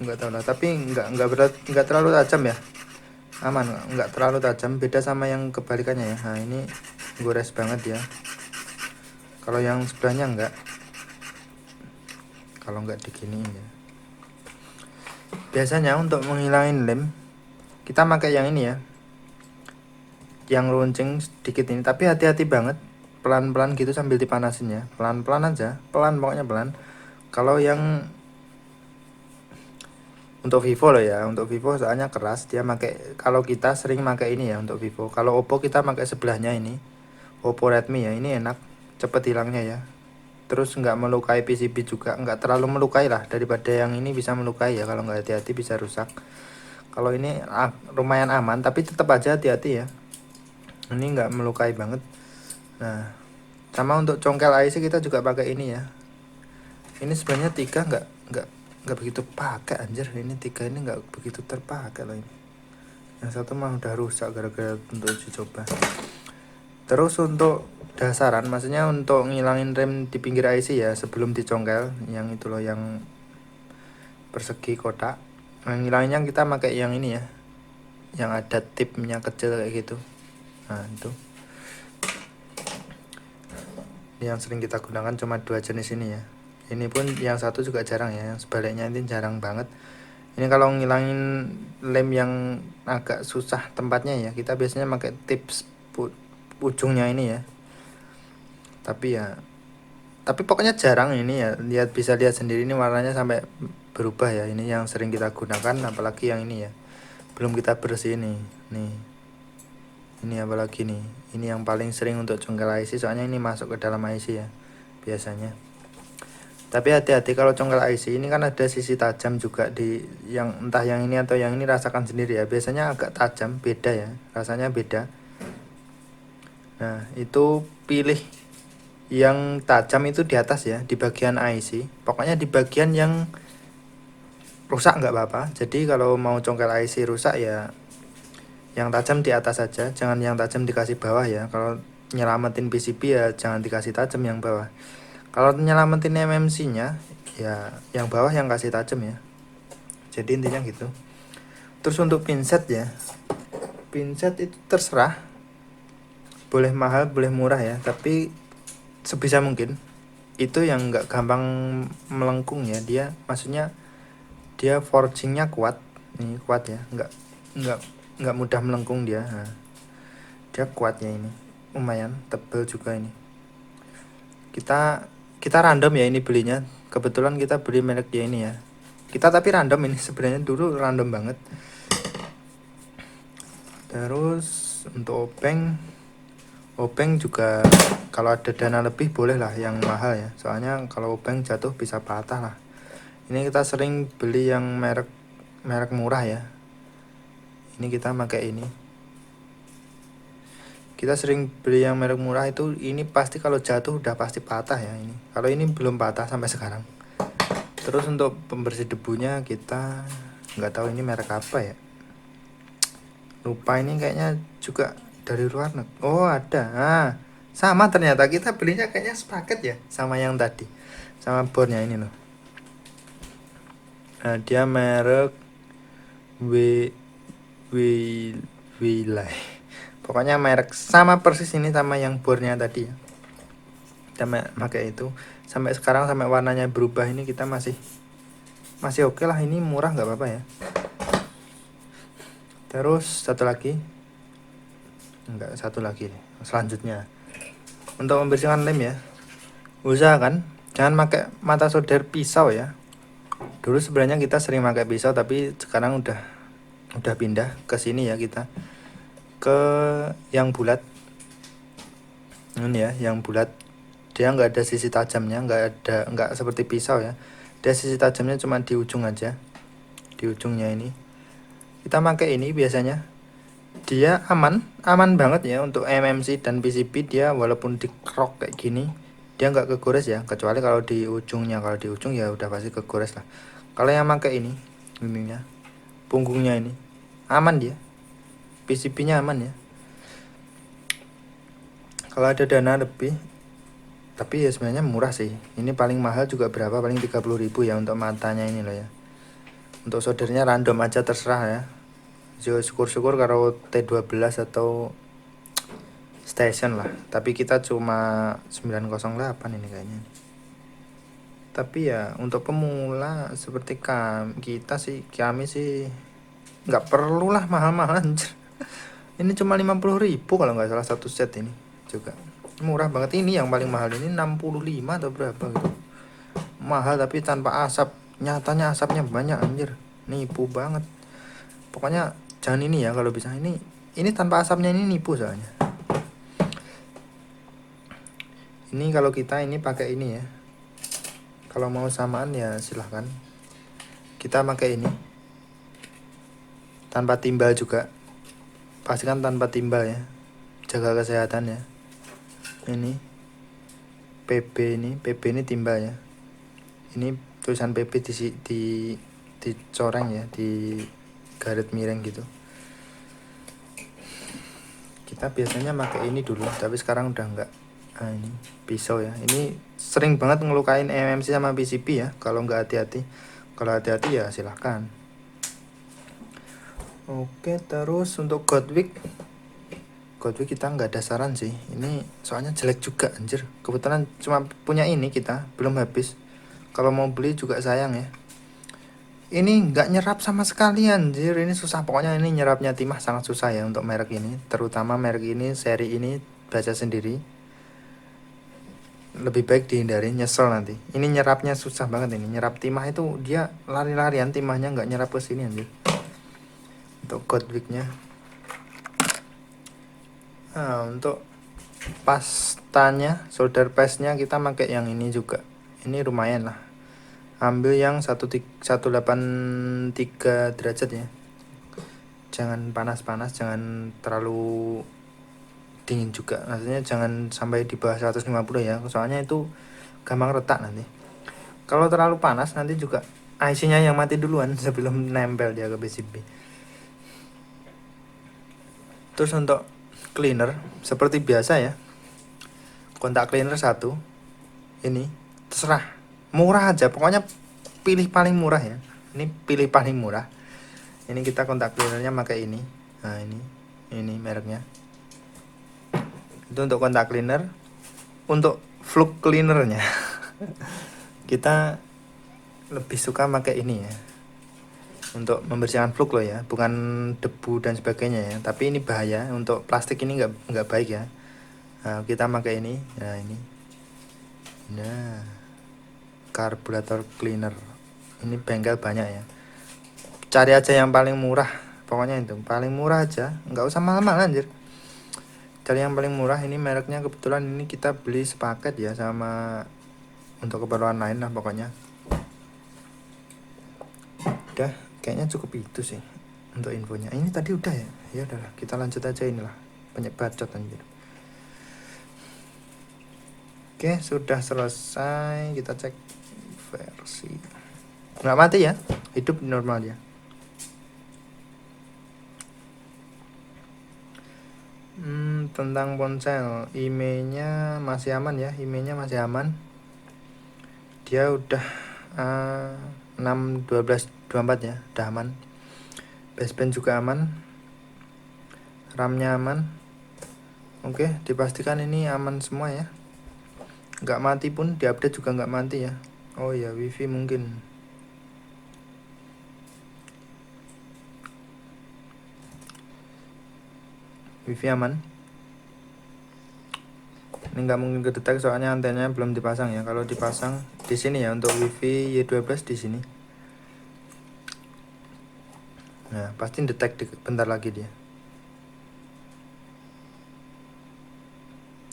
Nggak tahu lah, tapi nggak terlalu tajam ya. Aman, nggak terlalu tajam, beda sama yang kebalikannya ya. Nah, ini gores banget ya. Kalau yang sebelahnya enggak. Kalau enggak diginiin ya. Biasanya untuk menghilangin lem kita pakai yang ini ya, yang runcing sedikit ini, tapi hati-hati banget, pelan-pelan gitu sambil dipanasin ya, pelan-pelan aja, pokoknya pelan. Kalau yang untuk Vivo loh ya, untuk Vivo soalnya keras dia pakai, kalau kita sering pakai ini ya untuk Vivo. Kalau Oppo kita pakai sebelahnya ini, Oppo Redmi ya, ini enak, cepet hilangnya ya. Terus nggak melukai PCB juga, nggak terlalu melukai lah, daripada yang ini bisa melukai ya, kalau nggak hati-hati bisa rusak. Kalau ini lumayan aman, tapi tetap aja hati-hati ya, ini nggak melukai banget. Nah, sama untuk congkel IC kita juga pakai ini ya. Ini sebenarnya 3 nggak begitu pakai anjir, ini 3 ini nggak begitu terpakai loh ini. Yang satu mah udah rusak gara-gara untuk uji coba. Terus untuk dasaran, maksudnya untuk ngilangin rem di pinggir IC ya sebelum dicongkel, yang itu loh yang persegi kotak. Nah, ngilanginnya kita pakai yang ini ya, yang ada tipnya kecil kayak gitu. Nah, itu yang sering kita gunakan, cuma 2 jenis ini ya. Ini pun yang satu juga jarang ya, yang sebaliknya ini jarang banget. Ini kalau ngilangin lem yang agak susah tempatnya ya, kita biasanya pakai tips ujungnya ini ya. Tapi pokoknya jarang ini ya, bisa lihat sendiri ini warnanya sampai berubah ya. Ini yang sering kita gunakan, apalagi yang ini ya, belum kita bersih nih. Ini apalagi nih, ini yang paling sering untuk congkel IC, soalnya ini masuk ke dalam IC ya biasanya. Tapi hati-hati kalau congkel IC ini kan ada sisi tajam juga di yang, entah yang ini atau yang ini, rasakan sendiri ya, biasanya agak tajam, beda ya, rasanya beda. Nah, itu pilih yang tajam itu di atas ya, di bagian IC. Pokoknya di bagian yang rusak nggak apa-apa. Jadi kalau mau congkel IC rusak ya yang tajam di atas saja, jangan yang tajam dikasih bawah ya. Kalau nyelamatin PCB ya jangan dikasih tajam yang bawah. Kalau nyelamatin MMC nya ya yang bawah yang kasih tajam ya. Jadi intinya gitu. Terus untuk pinset ya, pinset itu terserah, boleh mahal boleh murah ya, tapi sebisa mungkin itu yang nggak gampang melengkung ya, dia maksudnya dia forgingnya kuat, ini kuat ya, nggak mudah melengkung dia. Nah, dia kuatnya ini lumayan tebel juga ini. Kita random ya ini belinya, kebetulan kita beli merek ya ini ya, kita tapi random ini, sebenarnya dulu random banget. Terus untuk obeng juga kalau ada dana lebih boleh lah yang mahal ya, soalnya kalau obeng jatuh bisa patah lah. Ini kita sering beli yang merek murah ya, ini kita pakai ini. Kita sering beli yang merek murah itu, ini pasti kalau jatuh udah pasti patah ya ini. Kalau ini belum patah sampai sekarang. Terus untuk pembersih debunya kita nggak tahu ini merek apa ya. Lupa, ini kayaknya juga dari luar negeri. Oh ada. Nah, sama ternyata kita belinya kayaknya sepaket ya sama yang tadi. Sama bornya ini loh. Nah, dia merek Wilay. Pokoknya merek sama persis ini sama yang bornya tadi ya. Kita pakai itu sampai sekarang, sampai warnanya berubah ini kita masih oke lah, ini murah nggak apa-apa ya. Terus satu lagi selanjutnya untuk membersihkan lem ya, usahakan jangan pakai mata solder pisau ya. Dulu sebenarnya kita sering pakai pisau, tapi sekarang udah pindah ke sini ya, kita ke yang bulat ini ya, yang bulat. Dia nggak ada sisi tajamnya, nggak seperti pisau ya, dia sisi tajamnya cuma di ujung aja, di ujungnya ini. Kita pakai ini biasanya, dia aman banget ya untuk MMC dan PCB. Dia walaupun dikrok kayak gini dia nggak kegores ya, kecuali kalau di ujungnya. Kalau di ujung ya udah pasti kegores lah. Kalau yang pakai ininya punggungnya ini aman dia, PCB-nya aman ya. Kalau ada dana lebih, tapi ya sebenarnya murah sih. Ini paling mahal juga berapa, paling 30.000 ya untuk matanya ini loh ya. Untuk soldernya random aja, terserah ya. Syukur-syukur kalau T12 atau station lah, tapi kita cuma 908 ini kayaknya. Tapi ya untuk pemula seperti kami sih nggak perlu lah mahal-mahal anjir. Ini cuma 50.000 kalau nggak salah satu set, ini juga murah banget. Ini yang paling mahal ini 65 atau berapa gitu, mahal tapi tanpa asap. Nyatanya asapnya banyak anjir, nipu banget. Pokoknya jangan ini ya, kalau bisa ini tanpa asapnya ini nipu soalnya. Ini kalau kita ini pakai ini ya, kalau mau samaan ya silahkan. Kita pakai ini tanpa timbal juga, pastikan tanpa timbal ya, jaga kesehatan ya. Ini PB ini timbal ya, ini tulisan PB dicoreng ya, di garis miring gitu. Kita biasanya pakai ini dulu, tapi sekarang udah enggak. Nah, ini pisau ya, ini sering banget ngelukain MMC sama PCB ya kalau nggak hati-hati. Kalau hati-hati ya silahkan. Oke, terus untuk Godwick kita nggak ada saran sih, ini soalnya jelek juga anjir. Kebetulan cuma punya ini, kita belum habis. Kalau mau beli juga sayang ya. Ini nggak nyerap sama sekali anjir, ini susah. Pokoknya ini nyerapnya timah sangat susah ya untuk merek ini, terutama merek ini, seri ini, baca sendiri. Lebih baik dihindari, nyesel nanti. Ini nyerapnya susah banget, ini nyerap timah itu dia lari-larian, timahnya nggak nyerap ke sini anjir. Untuk Godwick-nya. Nah, untuk pastanya, solder paste-nya kita pakai yang ini juga. Ini lumayan lah. Ambil yang 183 derajat ya. Jangan panas-panas, jangan terlalu dingin juga. Maksudnya jangan sampai di bawah 150 ya. Soalnya itu gampang retak nanti. Kalau terlalu panas nanti juga IC-nya yang mati duluan sebelum nempel dia ke PCB. Terus untuk cleaner seperti biasa ya, kontak cleaner 1 ini terserah, murah aja pokoknya, pilih paling murah ya. Ini pilih paling murah. Ini kita kontak cleanernya pakai ini. Nah ini mereknya. Itu untuk kontak cleaner. Untuk flux cleanernya kita lebih suka pakai ini ya, untuk membersihkan fluk loh ya, bukan debu dan sebagainya ya, tapi ini bahaya untuk plastik, ini nggak baik ya. Nah, kita pakai ini. Nah, ini. Nah, karburator cleaner. Ini bengkel banyak ya. Cari aja yang paling murah. Pokoknya itu paling murah aja, nggak usah mahal-mahal anjir. Cari yang paling murah. Ini mereknya kebetulan ini kita beli sepaket ya sama untuk keperluan lain lah pokoknya. Udah, kayaknya cukup itu sih untuk infonya. Ini tadi udah ya. Ya udahlah, kita lanjut aja inilah. Banyak bacot anjir. Oke, sudah selesai. Kita cek versi. Nggak mati ya, hidup normal ya. Tentang ponsel, IMEI-nya masih aman ya, IMEI-nya masih aman. Dia udah 6/12/24 ya, udah aman. Baseband juga aman, RAM-nya aman. Oke, dipastikan ini aman semua ya. Nggak mati pun, diupdate juga nggak mati ya. Oh ya, wifi mungkin. Wifi aman. Ini nggak mungkin kedetek soalnya antenanya belum dipasang ya. Kalau dipasang di sini ya untuk wifi Y12 di sini. Nah, pasti detek bentar lagi dia.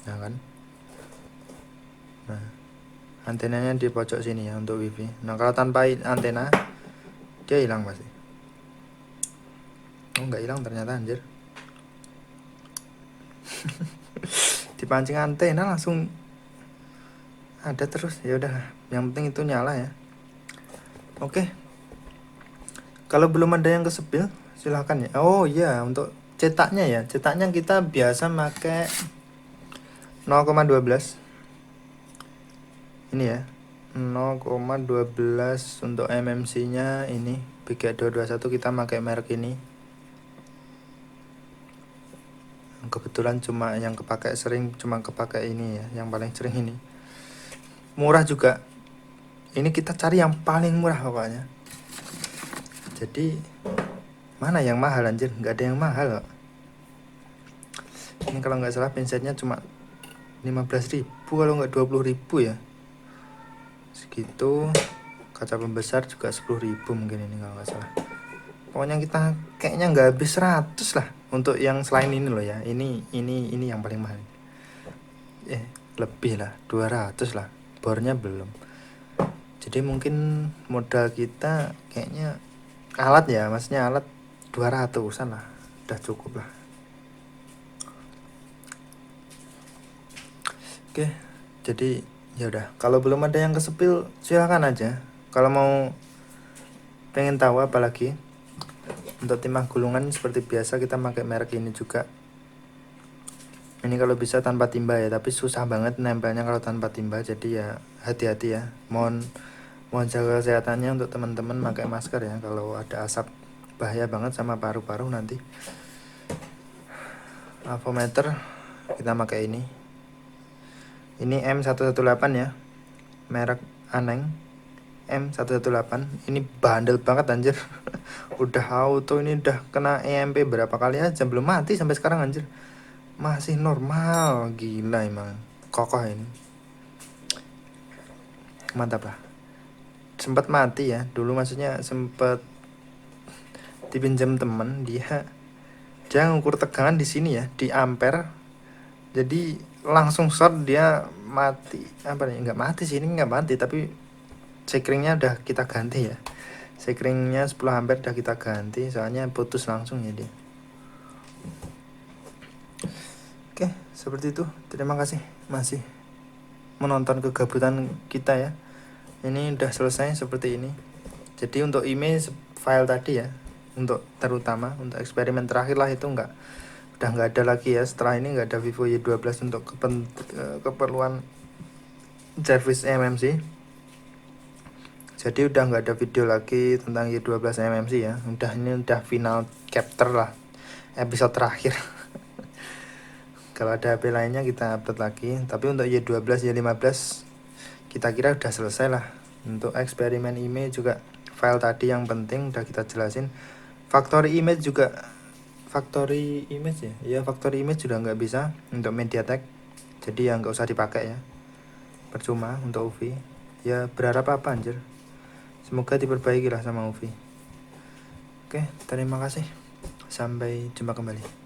Nah kan. Nah, antenanya di pojok sini ya untuk wifi. Nah, kalau tanpa antena dia hilang pasti. Oh, nggak hilang ternyata anjir. Dipancing antena langsung ada terus. Ya udah, yang penting itu nyala ya. Oke. Kalau belum ada yang kesepil silahkan ya. Oh iya, untuk cetaknya ya, cetaknya kita biasa pakai 0,12 ini ya, 0,12 untuk MMC nya ini BG221 kita pakai merek ini. Kebetulan cuma yang kepake sering, cuma kepake ini ya, yang paling sering ini. Murah juga. Ini kita cari yang paling murah pokoknya. Jadi mana yang mahal anjir, nggak ada yang mahal kok. Ini kalau nggak salah pinsetnya cuma 15.000 kalau nggak 20.000 ya, segitu. Kaca pembesar juga 10.000 mungkin ini kalau nggak salah. Pokoknya kita kayaknya nggak habis 100 lah untuk yang selain ini loh ya. Ini yang paling mahal. Lebih lah, 200 lah. Bornya belum. Jadi mungkin modal kita kayaknya alat ya, maksudnya alat 200-an lah, udah cukup lah. Oke, jadi ya udah. Kalau belum ada yang kesepil silakan aja. Kalau mau pengen tahu apa lagi untuk timah gulungan seperti biasa kita pakai merek ini juga. Ini kalau bisa tanpa timba ya, tapi susah banget nempelnya kalau tanpa timba. Jadi ya hati-hati ya. Mohon jaga kesehatannya untuk teman-teman pakai masker ya. Kalau ada asap bahaya banget sama paru-paru nanti. Avometer kita pakai ini. Ini M118 ya, merek Aneng M118. Ini bandel banget anjir. Udah auto, ini udah kena EMP berapa kali aja belum mati sampai sekarang anjir. Masih normal, gila emang. Kokoh ini. Mantap lah. Sempat mati ya dulu, maksudnya sempat dipinjam temen, dia ngukur tegangan di sini ya, di ampere. Jadi langsung short, dia mati. Apa nih, nggak mati sih, ini nggak mati, tapi sekringnya udah kita ganti ya. Sekringnya 10 ampere udah kita ganti, soalnya putus langsung ya dia. Oke, seperti itu. Terima kasih masih menonton kegabutan kita ya. Ini udah selesai seperti ini. Jadi untuk image file tadi ya, untuk terutama untuk eksperimen terakhir lah, itu udah nggak ada lagi ya. Setelah ini nggak ada Vivo Y12 untuk keperluan service MMC. Jadi udah nggak ada video lagi tentang Y12 MMC ya. Ini udah final chapter lah, episode terakhir. Kalau ada HP lainnya kita upload lagi. Tapi untuk Y12 Y15 kita kira udah selesai lah. Untuk eksperimen IMEI juga file tadi yang penting udah kita jelasin. Factory image juga, factory image ya factory image sudah nggak bisa untuk MediaTek, jadi ya nggak usah dipakai ya, percuma untuk UV ya. Berharap apa anjir, semoga diperbaiki lah sama UV. Oke, terima kasih, sampai jumpa kembali.